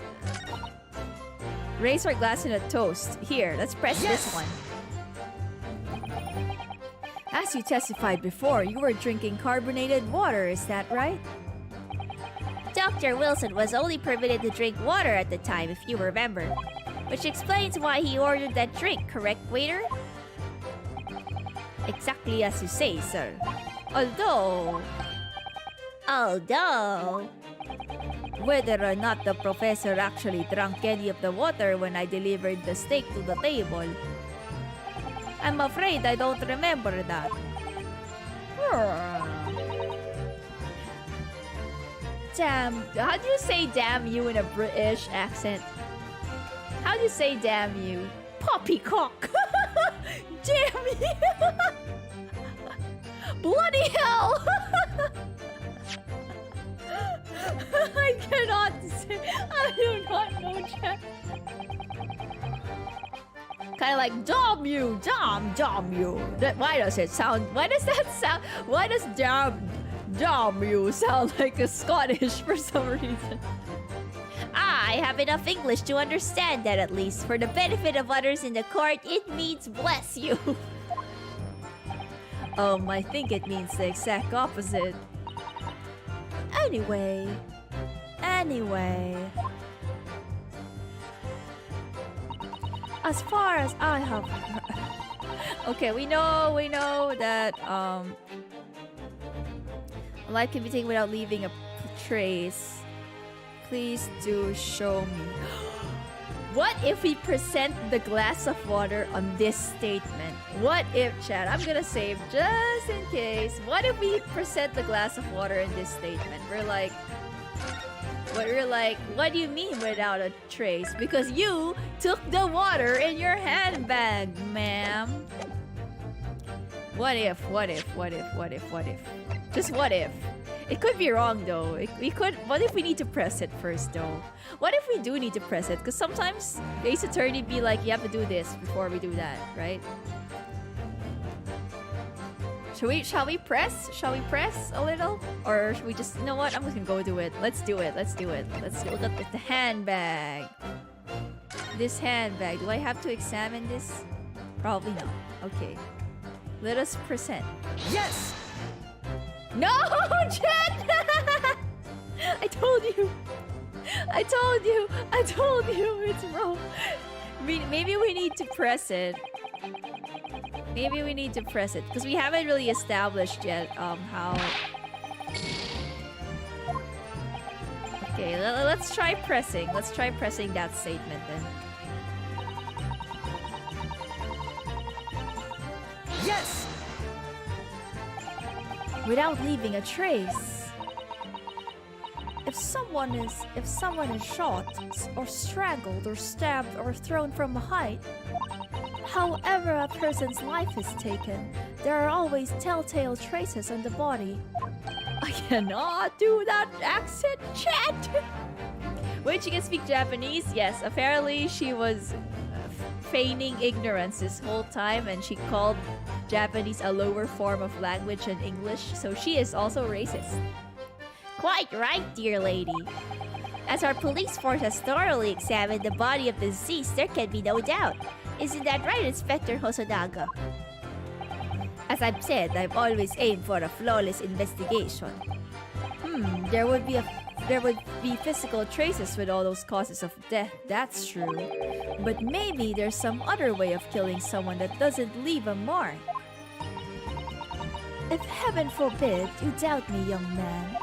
Raise our glass in a toast. Here, let's press this one. As you testified before, you were drinking carbonated water, is that right? Dr. Wilson was only permitted to drink water at the time, if you remember. Which explains why he ordered that drink, correct, waiter? Exactly as you say, sir. Although, whether or not the professor actually drank any of the water when I delivered the steak to the table, I'm afraid I don't remember that. Damn, how do you say damn you in a British accent? How do you say damn you? Poppycock! Damn you! Bloody hell! I cannot say. I do not know, Jack. Kind of like damn you, damn you. Why does it sound? Why does that sound? Why does damn you sound like a Scottish for some reason? I have enough English to understand that at least. For the benefit of others in the court, it means bless you. I think it means the exact opposite. Anyway. As far as I have... Okay, we know that life can be taken without leaving a trace. Please do show me. What if we present the glass of water on this statement? What if, Chad, I'm gonna save just in case. What if we present the glass of water in this statement? We're like, what do you mean without a trace? Because you took the water in your handbag, ma'am. What if? Just what if? It could be wrong though. What if we need to press it first though? What if we do need to press it? Because sometimes the Ace Attorney be like, you have to do this before we do that, right? Shall we press? Shall we press a little? Or should we just, you know what? I'm just gonna go do it. Let's do it. Let's look at the handbag. This handbag. Do I have to examine this? Probably not. Okay. Let us present. Yes! No, Jen! I told you it's wrong. Maybe we need to press it. Because we haven't really established yet how... Okay, let's try pressing. Let's try pressing that statement then. Yes! Without leaving a trace. If someone is shot, or strangled, or stabbed, or thrown from a height, however a person's life is taken, there are always telltale traces on the body. I cannot do that accent, chat! Wait, she can speak Japanese? Yes, apparently she was feigning ignorance this whole time and she called Japanese a lower form of language than English, so she is also racist. Quite right, dear lady. As our police force has thoroughly examined the body of the deceased, there can be no doubt. Isn't that right, Inspector Hosonaga? As I've said, I've always aimed for a flawless investigation. There would be physical traces with all those causes of death, that's true. But maybe there's some other way of killing someone that doesn't leave a mark. If heaven forbid you doubt me, young man,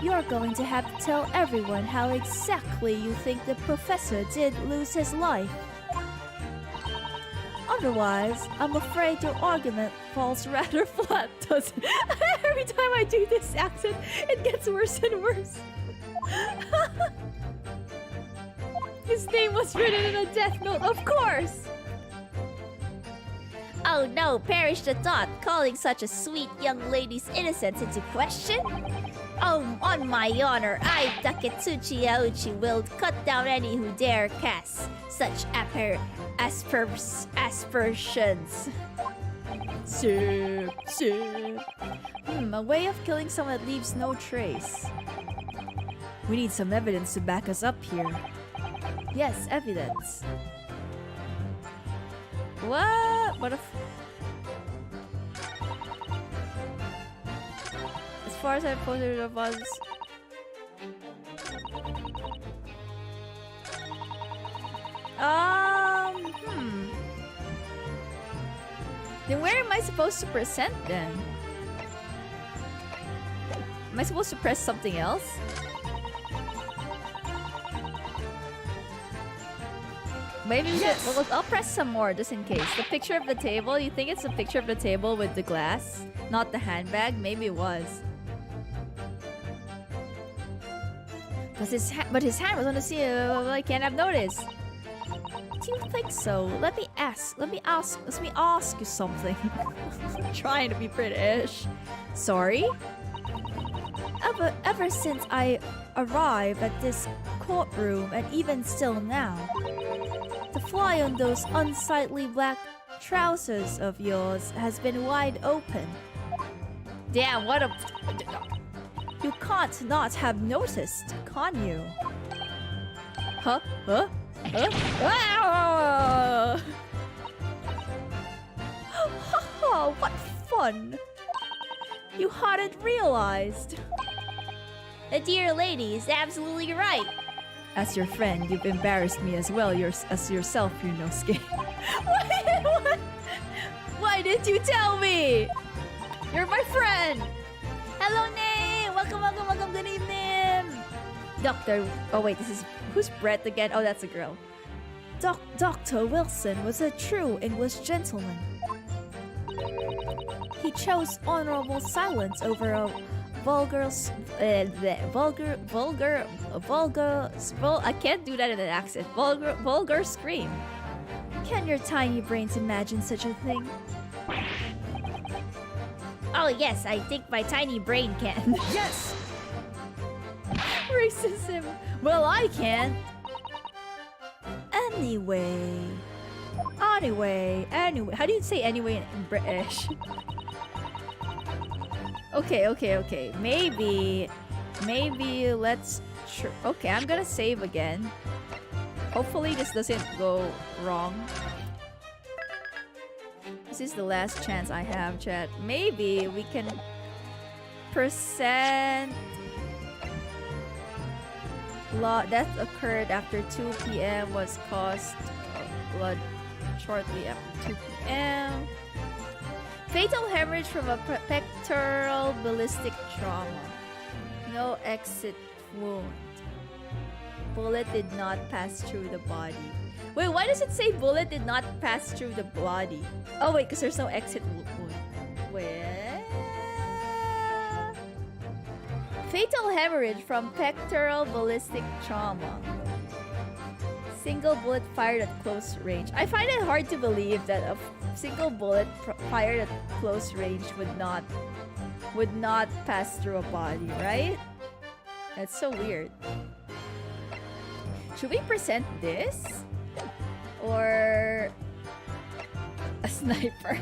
you're going to have to tell everyone how exactly you think the professor did lose his life. Otherwise, I'm afraid your argument falls rather flat, doesn't it? Every time I do this accent, it gets worse and worse. His name was written in a death note, of course! Oh no, perish the thought, calling such a sweet young lady's innocence into question? Oh, on my honor, I, Taketsuchi Aochi, will cut down any who dare cast such aspersions. Sip. A way of killing someone that leaves no trace. We need some evidence to back us up here. Yes, evidence. What if... As far as I posted it was... Then where am I supposed to present then? Am I supposed to press something else? Maybe well, I'll press some more just in case. The picture of the table, you think it's a picture of the table with the glass? Not the handbag? Maybe it was. But his hand was on the seal. I can't have noticed. Do you think so? Let me ask you something. I'm trying to be British. Sorry? Ever since I arrived at this courtroom, and even still now, the fly on those unsightly black trousers of yours has been wide open. Damn, what a... You can't not have noticed, can you? Huh? Oh, what fun! You hadn't realized. The dear lady is absolutely right. As your friend, you've embarrassed me as well as yourself, Ryunosuke. What? Why didn't you tell me? You're my friend! Hello, Nym! Welcome, good evening! Doctor... Oh wait, this is... Who's Brett again? Oh, that's a girl. Dr. Wilson was a true English gentleman. He chose honorable silence over a I can't do that in an accent. Vulgar scream. Can your tiny brains imagine such a thing? Oh yes, I think my tiny brain can. Yes! Racism. Well, I can. Anyway. How do you say anyway in British? Okay. Maybe let's... Okay, I'm gonna save again. Hopefully this doesn't go wrong. This is the last chance I have, chat. Maybe we can present... Death occurred after 2 p.m. was caused blood shortly after 2 p.m. Fatal hemorrhage from a pectoral ballistic trauma. No exit wound. Bullet did not pass through the body. Wait, why does it say bullet did not pass through the body? Oh wait, because there's no exit wound. Wait. Fatal hemorrhage from pectoral ballistic trauma. Single bullet fired at close range. I find it hard to believe that a single bullet fired at close range would not pass through a body, right? That's so weird. Should we present this? Or a sniper?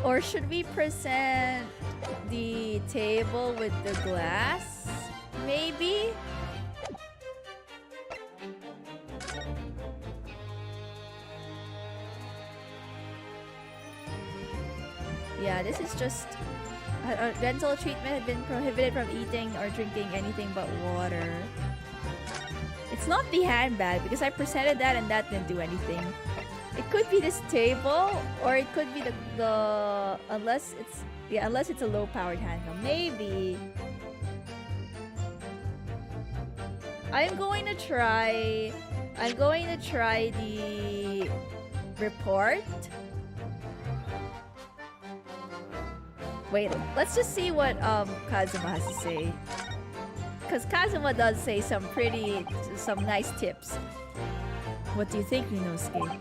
Or should we present the table with the glass? maybe? Yeah, this is just... dental treatment had been prohibited from eating or drinking anything but water. It's not the handbag because I presented that and that didn't do anything. It could be this table or it could be the unless it's a low-powered handle. Maybe. I'm going to try the report. Wait, let's just see what Kazuma has to say. Because Kazuma does say some nice tips. What do you think, Ryunosuke?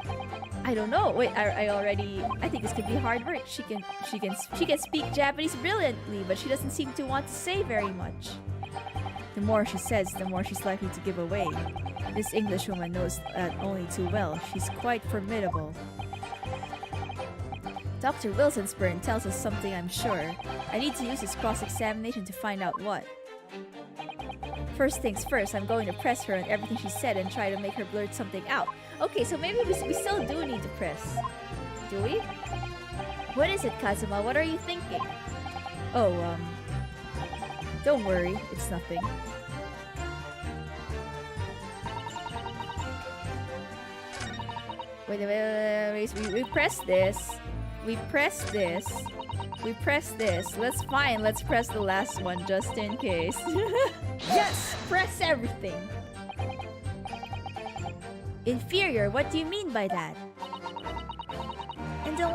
I don't know. Wait, I think this could be hard work. She can speak Japanese brilliantly, but she doesn't seem to want to say very much. The more she says, the more she's likely to give away. This Englishwoman knows that only too well. She's quite formidable. Dr. Wilsonsburn tells us something, I'm sure. I need to use his cross-examination to find out what. First things first, I'm going to press her on everything she said and try to make her blurt something out. Okay, so maybe we still do need to press. Do we? What is it, Kazuma? What are you thinking? Oh, don't worry. It's nothing. Wait. We press this. We press this. We press this. Let's press the last one just in case. Yes! Press everything. Inferior? What do you mean by that? In the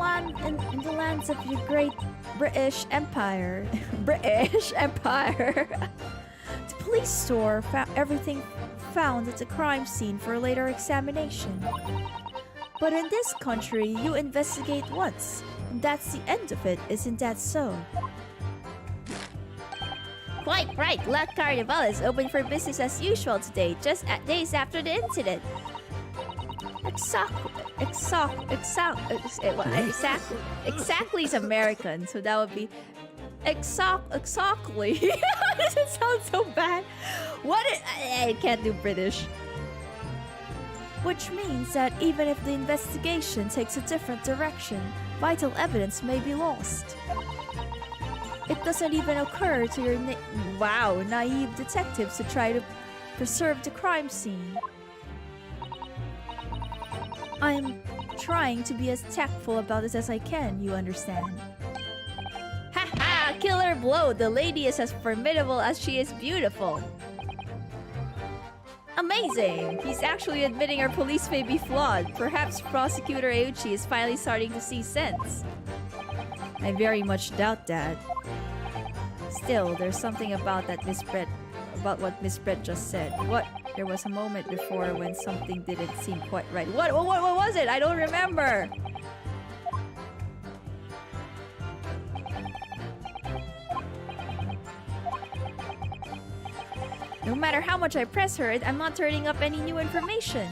lands of your great British Empire, the police store found everything found at the crime scene for later examination. But in this country, you investigate once, and that's the end of it, isn't that so? Quite right. La Carnival is open for business as usual today, just days after the incident. Exactly is American, so that would be exactly. Why does it sound so bad? I can't do British. Which means that even if the investigation takes a different direction, vital evidence may be lost. It doesn't even occur to your naive detectives to try to preserve the crime scene. I'm trying to be as tactful about this as I can, you understand. Ha ha! Killer blow! The lady is as formidable as she is beautiful. Amazing! He's actually admitting our police may be flawed. Perhaps Prosecutor Euchi is finally starting to see sense. I very much doubt that. Still, there's something about what Miss Brett just said. What? There was a moment before when something didn't seem quite right. What was it? I don't remember! No matter how much I press her, I'm not turning up any new information.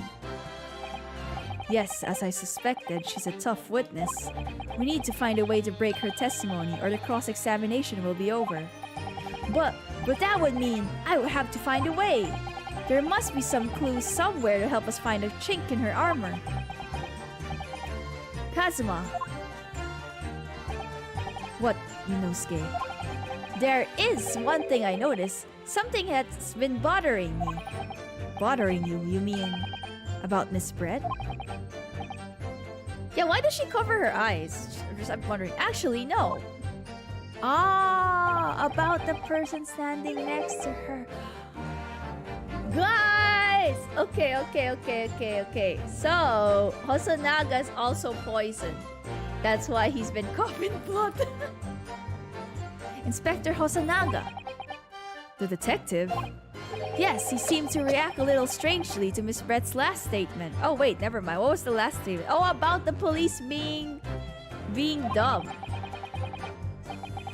Yes, as I suspected, she's a tough witness. We need to find a way to break her testimony or the cross-examination will be over. But that would mean I would have to find a way. There must be some clues somewhere to help us find a chink in her armor. Kazuma. What, Ryunosuke? There is one thing I noticed. Something that's been bothering me. Bothering you? You mean about Miss Brett? Yeah, why does she cover her eyes? I'm wondering. Actually, no. About the person standing next to her. Guys! Okay. So, Hosanaga's also poisoned. That's why he's been coughing blood. Inspector Hosonaga. The detective? Yes, he seemed to react a little strangely to Miss Brett's last statement. Oh wait, never mind. What was the last statement? Oh, about the police being dumb.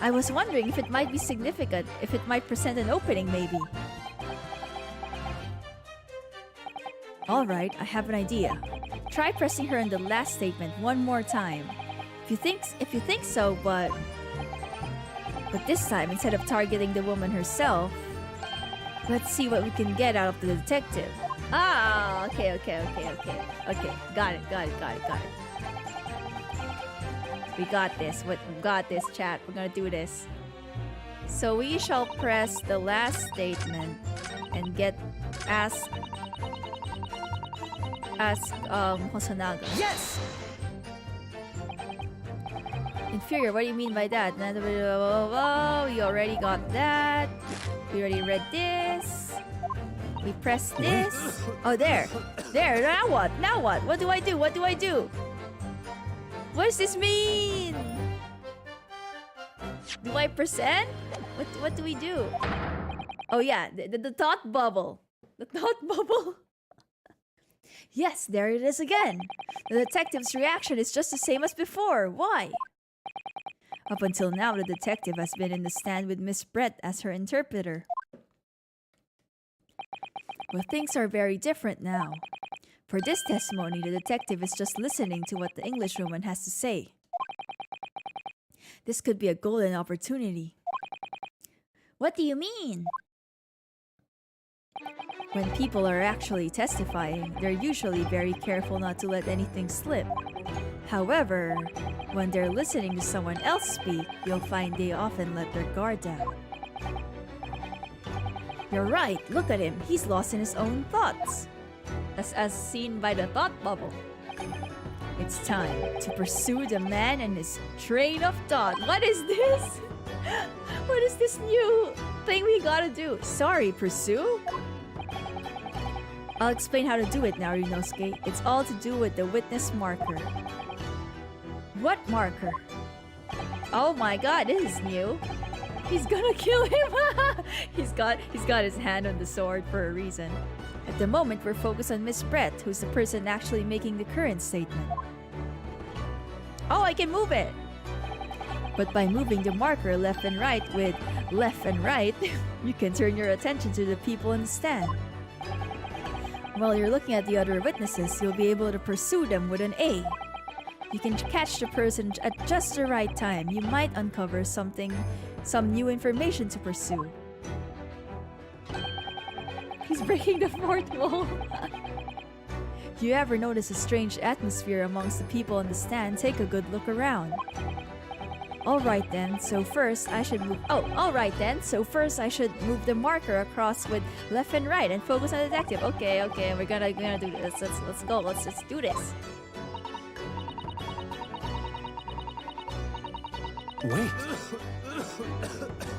I was wondering if it might be significant, if it might present an opening maybe. Alright, I have an idea. Try pressing her in the last statement one more time. If you think so, but this time, instead of targeting the woman herself, Let's see what we can get out of the detective. Ah, okay. Got it. We got this. We got this, chat. We're gonna do this. So we shall press the last statement and ask Hosonaga. Yes! Inferior, what do you mean by that? We already got that. We already read this. We press this. Oh, there. Now what? What do I do? What does this mean? Do I present? What do we do? Oh yeah, the thought bubble. The thought bubble. Yes, there it is again. The detective's reaction is just the same as before. Why? Up until now, the detective has been in the stand with Miss Brett as her interpreter. Well, things are very different now. For this testimony, the detective is just listening to what the Englishwoman has to say. This could be a golden opportunity. What do you mean? When people are actually testifying, they're usually very careful not to let anything slip. However, when they're listening to someone else speak, you'll find they often let their guard down. You're right, look at him. He's lost in his own thoughts. As seen by the thought bubble. It's time to pursue the man and his train of thought. What is this? What is this new thing we gotta do? Sorry, pursue? I'll explain how to do it now, Ryunosuke. It's all to do with the witness marker. What marker? Oh my god, this is new. He's gonna kill him! He's got his hand on the sword for a reason. At the moment, we're focused on Miss Brett, who's the person actually making the current statement. Oh, I can move it! But by moving the marker left and right with left and right, you can turn your attention to the people in the stand. While you're looking at the other witnesses, you'll be able to pursue them with an A. You can catch the person at just the right time. You might uncover some new information to pursue. He's breaking the fourth wall. Do you ever notice a strange atmosphere amongst the people in the stand? Take a good look around. Alright then, so first I should move the marker across with left and right and focus on the detective. Okay, we're gonna do this. Let's go. Let's do this. Wait.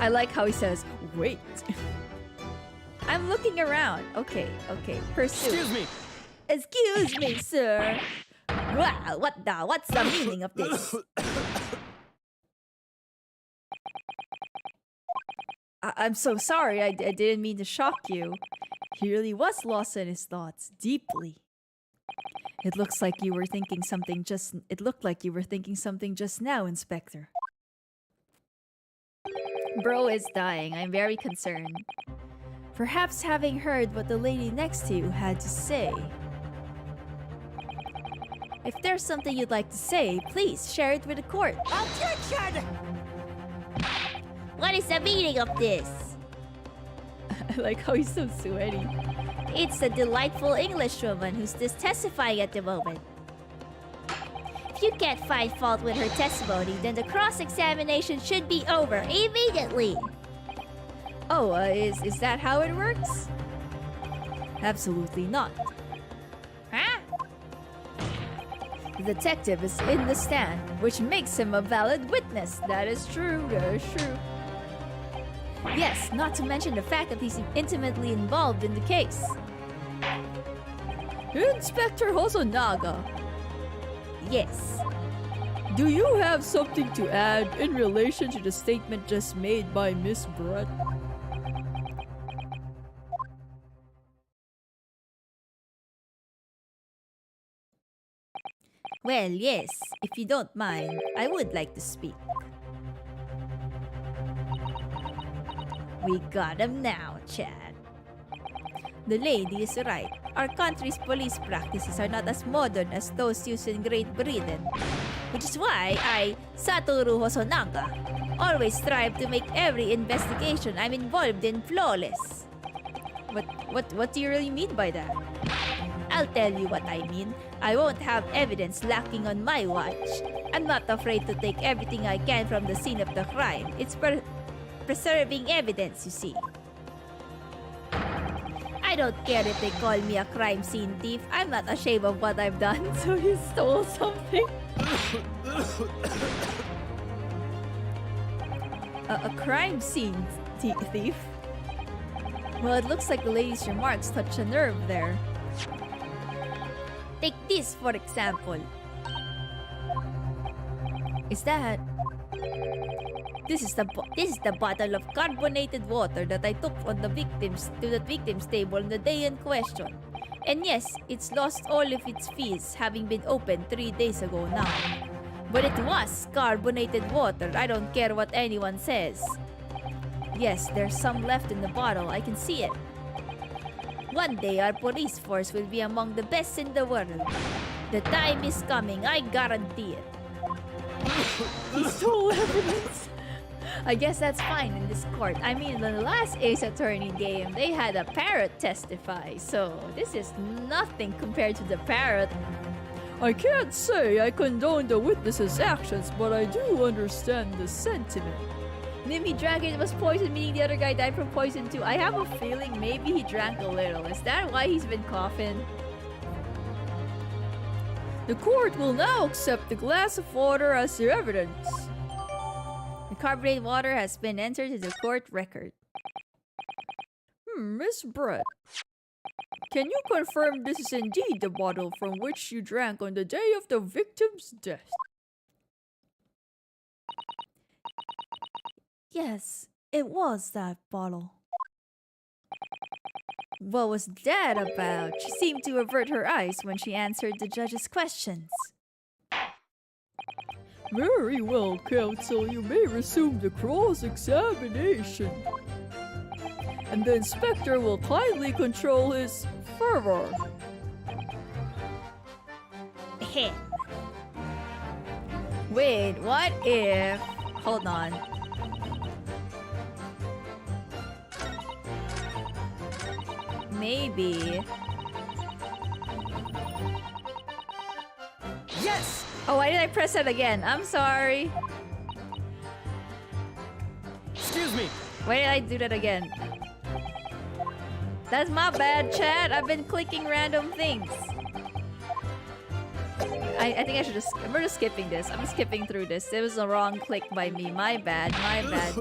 I like how he says, wait. I'm looking around. Okay. Pursue. Excuse me, sir. Wow, what's the meaning of this? I'm so sorry. I didn't mean to shock you. He really was lost in his thoughts, deeply. It looked like you were thinking something just now, Inspector. Bro is dying. I'm very concerned. Perhaps having heard what the lady next to you had to say. If there's something you'd like to say, please share it with the court. Objection! What is the meaning of this? I like how he's so sweaty. It's a delightful Englishwoman who's just testifying at the moment. If you can't find fault with her testimony, then the cross-examination should be over immediately. Oh, is that how it works? Absolutely not. Huh? The detective is in the stand, which makes him a valid witness. That is true. Yes, not to mention the fact that he's intimately involved in the case. Inspector Hosonaga. Yes. Do you have something to add in relation to the statement just made by Miss Brett? Well, yes, if you don't mind, I would like to speak. We got him now, Chad. The lady is right. Our country's police practices are not as modern as those used in Great Britain. Which is why I, Satoru Hosonaga, always strive to make every investigation I'm involved in flawless. What do you really mean by that? I'll tell you what I mean. I won't have evidence lacking on my watch. I'm not afraid to take everything I can from the scene of the crime. It's preserving evidence, you see. I don't care if they call me a crime scene thief. I'm not ashamed of what I've done. So he stole something. A crime scene thief? Well, it looks like the lady's remarks touch a nerve there. Take this for example. Is that... This is the bottle of carbonated water that I took on the victim's table on the day in question. And yes, it's lost all of its fizz, having been opened 3 days ago now. But it was carbonated water. I don't care what anyone says. Yes, there's some left in the bottle. I can see it. One day, our police force will be among the best in the world. The time is coming. I guarantee it. He stole evidence. I guess that's fine in this court. I mean, in the last Ace Attorney game, they had a parrot testify. So, this is nothing compared to the parrot. I can't say I condone the witness's actions, but I do understand the sentiment. Nym drank it, was poisoned, meaning the other guy died from poison too. I have a feeling maybe he drank a little. Is that why he's been coughing? The court will now accept the glass of water as the evidence. The carbonated water has been entered into the court record. Miss Brett, can you confirm this is indeed the bottle from which you drank on the day of the victim's death? Yes, it was that bottle. What was that about? She seemed to avert her eyes when she answered the judge's questions. Very well, counsel. You may resume the cross-examination. And the inspector will kindly control his fervor. Wait, what if... Hold on. Maybe... Yes! Oh, why did I press that again? I'm sorry. Excuse me. Why did I do that again? That's my bad, chat. I've been clicking random things. I think I should just... We're just skipping this. I'm skipping through this. It was a wrong click by me. My bad. My bad.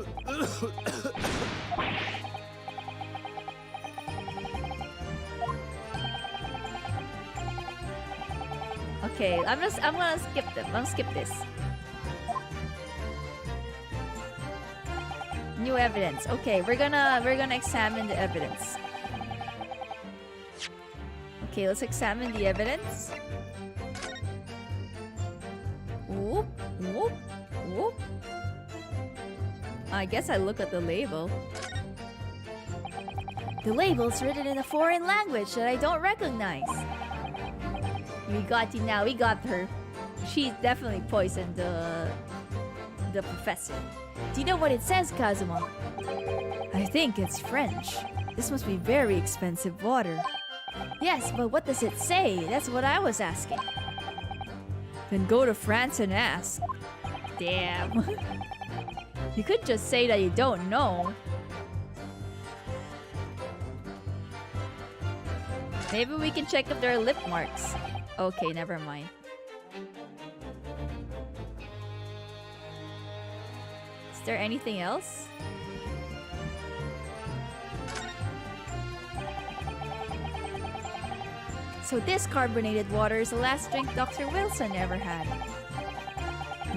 Okay, I'm gonna skip them. I'm gonna skip this. New evidence. Okay, we're gonna examine the evidence. Okay, let's examine the evidence. Whoop, whoop, whoop. I guess I look at the label. The label's written in a foreign language that I don't recognize. We got you now. We got her. She definitely poisoned the professor. Do you know what it says, Kazuma? I think it's French. This must be very expensive water. Yes, but what does it say? That's what I was asking. Then go to France and ask. Damn. You could just say that you don't know. Maybe we can check if there are lip marks. Okay, never mind. Is there anything else? So this carbonated water is the last drink Dr. Wilson ever had.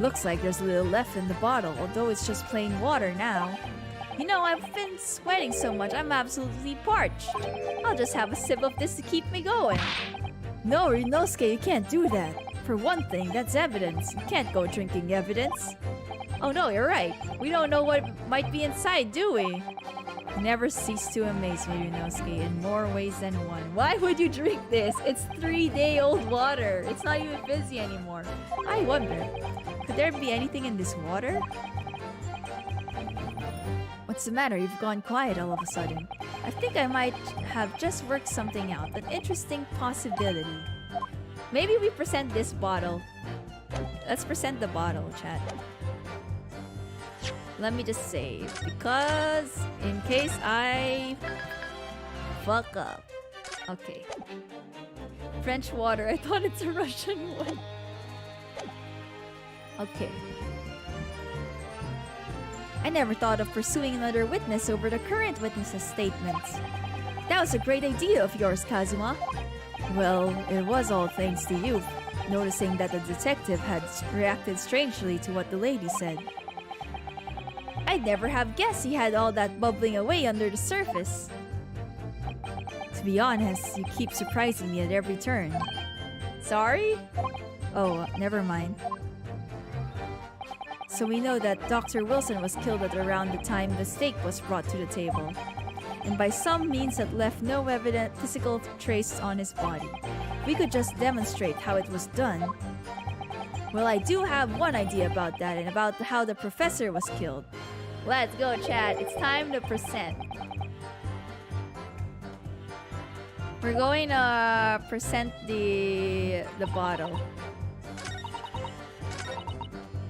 Looks like there's a little left in the bottle, although it's just plain water now. You know, I've been sweating so much, I'm absolutely parched. I'll just have a sip of this to keep me going. No, Ryunosuke, you can't do that. For one thing, that's evidence. You can't go drinking evidence. Oh no, you're right. We don't know what might be inside, do we? You never cease to amaze me, Ryunosuke, in more ways than one. Why would you drink this? It's 3-day-old water. It's not even fizzy anymore. I wonder, could there be anything in this water? What's the matter? You've gone quiet all of a sudden. I think I might have just worked something out. An interesting possibility. Maybe we present this bottle. Let's present the bottle, chat. Let me just save. Because in case I fuck up. Okay. French water. I thought it's a Russian one. Okay. I never thought of pursuing another witness over the current witness's statements. That was a great idea of yours, Kazuma. Well, it was all thanks to you, noticing that the detective had reacted strangely to what the lady said. I'd never have guessed he had all that bubbling away under the surface. To be honest, you keep surprising me at every turn. Sorry? Oh, never mind. So we know that Dr. Wilson was killed at around the time the steak was brought to the table, and by some means that left no evident physical trace on his body. We could just demonstrate how it was done. Well, I do have one idea about that and about how the professor was killed. Let's go, chat. It's time to present. We're going to present the bottle.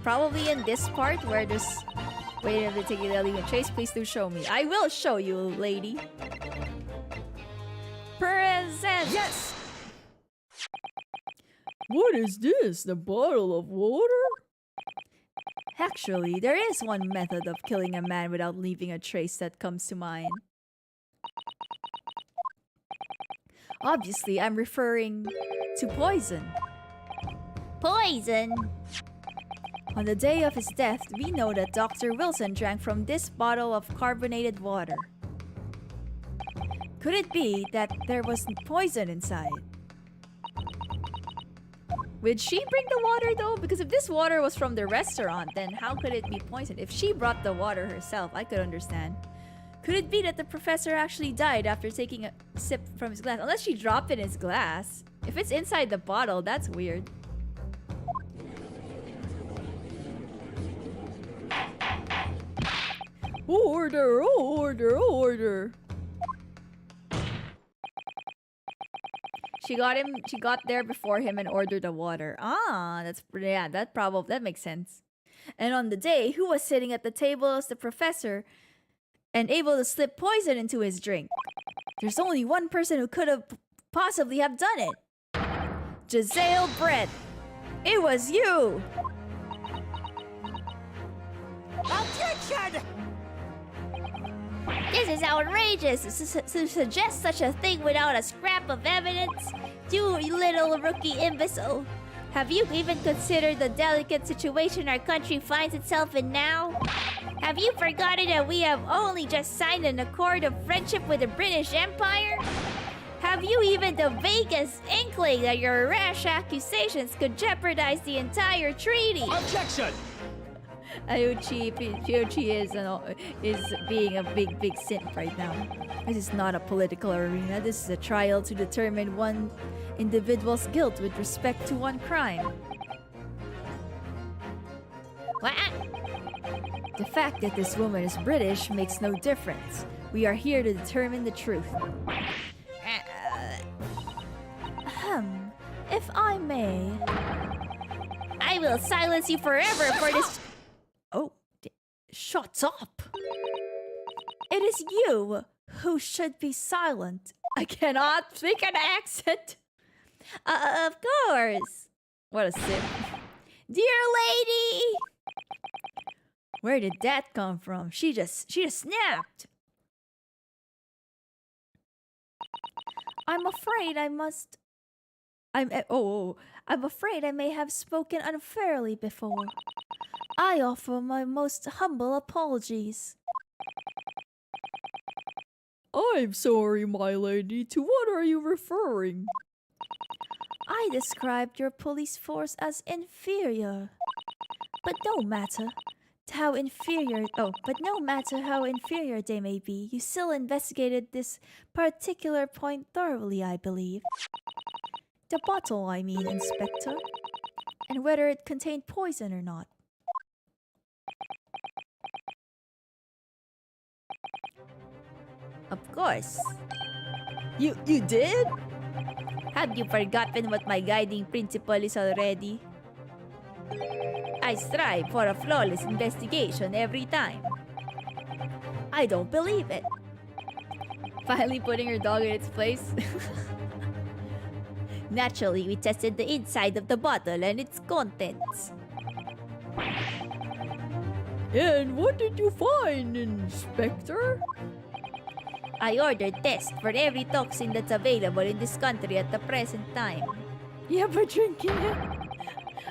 Probably in this part where there's... Wait a minute, taking the lead and chase. Please do show me. I will show you, lady. Present! Yes! What is this? The bottle of water? Actually, there is one method of killing a man without leaving a trace that comes to mind. Obviously, I'm referring to poison. Poison? On the day of his death, we know that Dr. Wilson drank from this bottle of carbonated water. Could it be that there was poison inside? Would she bring the water though? Because if this water was from the restaurant, then how could it be poisoned? If she brought the water herself, I could understand. Could it be that the professor actually died after taking a sip from his glass? Unless she dropped it in his glass. If it's inside the bottle, that's weird. Order, order, order. She got there before him and ordered the water. Ah, that makes sense. And on the day, who was sitting at the table as the professor and able to slip poison into his drink? There's only one person who could have possibly have done it. Giselle Brett. It was you. Objection! This is outrageous to suggest such a thing without a scrap of evidence. You little rookie imbecile. Have you even considered the delicate situation our country finds itself in now? Have you forgotten that we have only just signed an accord of friendship with the British Empire? Have you even the vaguest inkling that your rash accusations could jeopardize the entire treaty? Objection! Ayuchi is being a big simp right now. This is not a political arena. This is a trial to determine one individual's guilt with respect to one crime. What? The fact that this woman is British makes no difference. We are here to determine the truth. If I may... I will silence you forever for this... Oh, shut up! It is you who should be silent. I cannot speak an accent. Of course. What a simp. Dear lady! Where did that come from? She just snapped. I'm afraid I must... I'm afraid I may have spoken unfairly before. I offer my most humble apologies. I'm sorry, my lady. To what are you referring? I described your police force as inferior. But no matter how inferior they may be, you still investigated this particular point thoroughly, I believe. The bottle, I mean, Inspector. And whether it contained poison or not. Of course. You did? Have you forgotten what my guiding principle is already? I strive for a flawless investigation every time. I don't believe it. Finally putting her dog in its place. Naturally, we tested the inside of the bottle and its contents. And what did you find, Inspector? I ordered tests for every toxin that's available in this country at the present time. Yeah, but drinking it.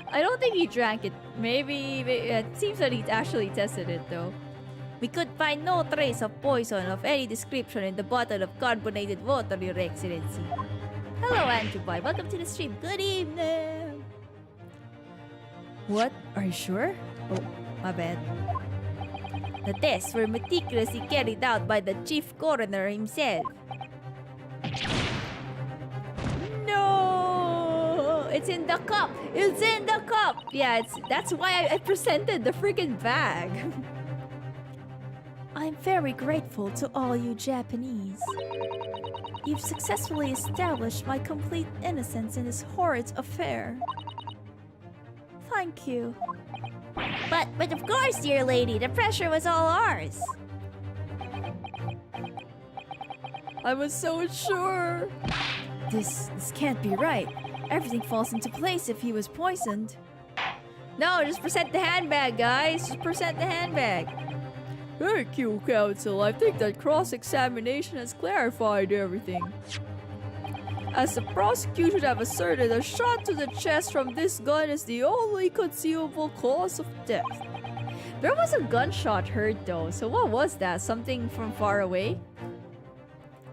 I don't think he drank it. Maybe it seems that he actually tested it though. We could find no trace of poison of any description in the bottle of carbonated water, Your Excellency. Hello, Andrew Boy. Welcome to the stream. Good evening. What? Are you sure? Oh, my bad. The tests were meticulously carried out by the chief coroner himself. No! It's in the cup! It's in the cup! Yeah, that's why I presented the freaking bag. I'm very grateful to all you Japanese. You've successfully established my complete innocence in this horrid affair. Thank you. But of course, dear lady, the pressure was all ours. I was so sure. This can't be right. Everything falls into place if he was poisoned. No, just present the handbag, guys. Just present the handbag. Thank you, Counsel. I think that cross-examination has clarified everything. As the prosecution have asserted, a shot to the chest from this gun is the only conceivable cause of death. There was a gunshot heard though, so what was that? Something from far away?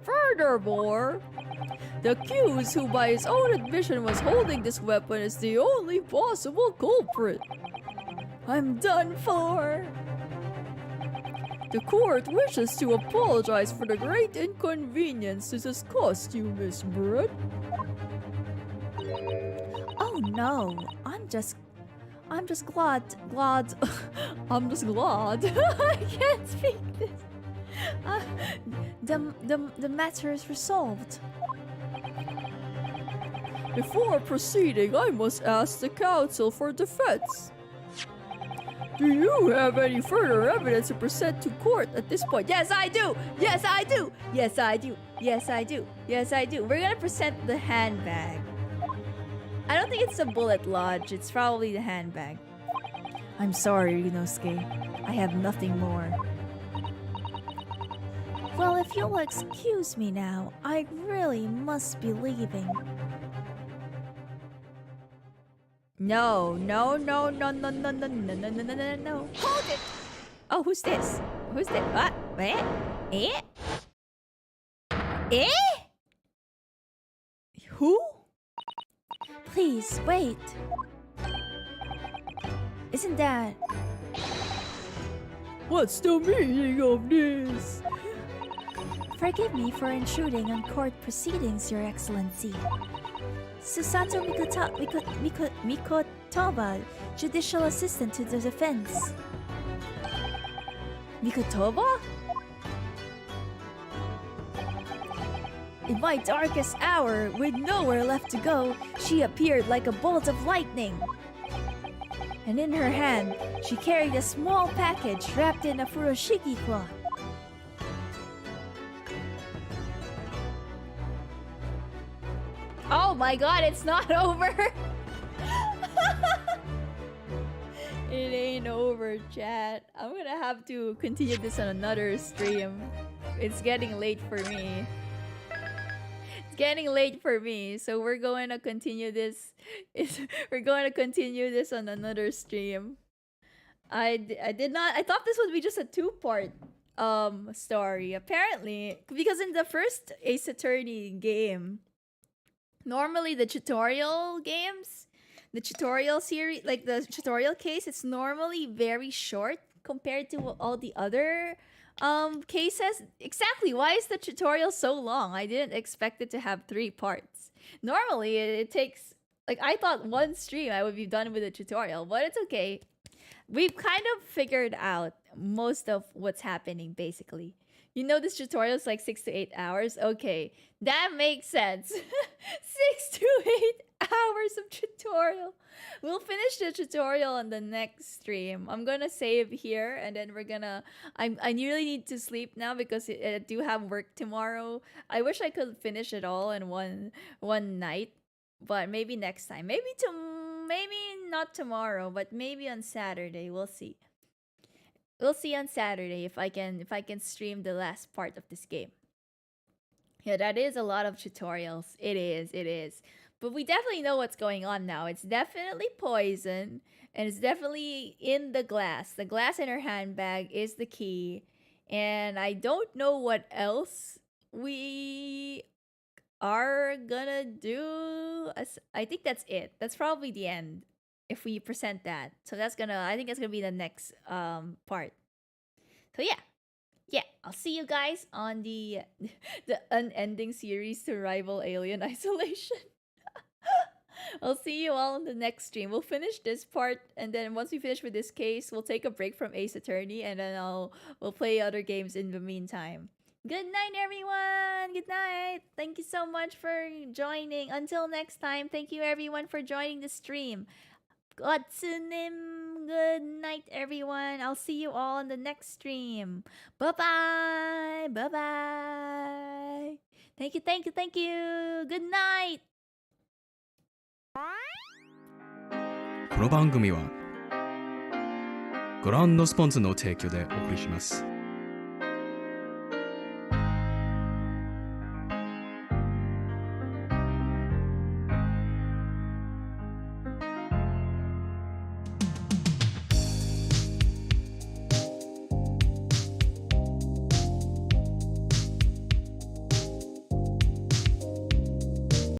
Furthermore, the accused, who by his own admission was holding this weapon, is the only possible culprit. I'm done for. The court wishes to apologize for the great inconvenience this has caused you, Miss Brett. Oh no, I'm just glad. I'm just glad. I can't speak this. The matter is resolved. Before proceeding, I must ask the counsel for defense. Do you have any further evidence to present to court at this point? Yes, I do. Yes, I do. Yes, I do. Yes, I do. Yes, I do. We're gonna present the handbag. I don't think it's the bullet lodge. It's probably the handbag. I'm sorry, Ryunosuke. I have nothing more. Well, if you'll excuse me now, I really must be leaving. No, no, no, no, no, no, no, no, no, no, no, no, no. Hold it! Oh, who's this? Who's this? What? Eh? Eh? Who? Please, wait. Isn't that... What's the meaning of this? Forgive me for intruding on court proceedings, Your Excellency. Susato Mikotoba, Judicial Assistant to the Defense. Mikotoba? In my darkest hour, with nowhere left to go, she appeared like a bolt of lightning. And in her hand, she carried a small package wrapped in a furoshiki cloth. Oh my god, it's not over! It ain't over, chat. I'm gonna have to continue this on another stream. It's getting late for me. It's getting late for me, so we're going to continue this. We're going to continue this on another stream. I thought this would be just a two-part story. Apparently, because in the first Ace Attorney game, normally the tutorial games, the tutorial series, like the tutorial case, it's normally very short compared to all the other cases. Exactly, why is the tutorial so long? I didn't expect it to have 3 parts. Normally it takes, like, I thought one stream I would be done with the tutorial, but it's okay. We've kind of figured out most of what's happening, basically. You know this tutorial is like 6 to 8 hours? Okay, that makes sense. 6 to 8 hours of tutorial. We'll finish the tutorial on the next stream. I'm gonna save here and then we're gonna... I really need to sleep now because I do have work tomorrow. I wish I could finish it all in one night. But maybe next time. Maybe not tomorrow, but maybe on Saturday. We'll see. We'll see on Saturday if I can stream the last part of this game. Yeah, that is a lot of tutorials. It is. But we definitely know what's going on now. It's definitely poison, and it's definitely in the glass. The glass in her handbag is the key. And I don't know what else we are gonna do. I think that's it. That's probably the end if we present that. So I think that's gonna be the next part. So yeah, I'll see you guys on the unending series to rival Alien Isolation. I'll see you all in the next stream. We'll finish this part, and then once we finish with this case, we'll take a break from Ace Attorney, and then we'll play other games in the meantime. Good night, everyone. Good night. Thank you so much for joining. Until next time, thank you everyone for joining the stream. Nym. Good night, everyone. I'll see you all in the next stream. Bye-bye. Bye-bye. Thank you. Good night. この番組はご覧のスポンスの提供でお送りします。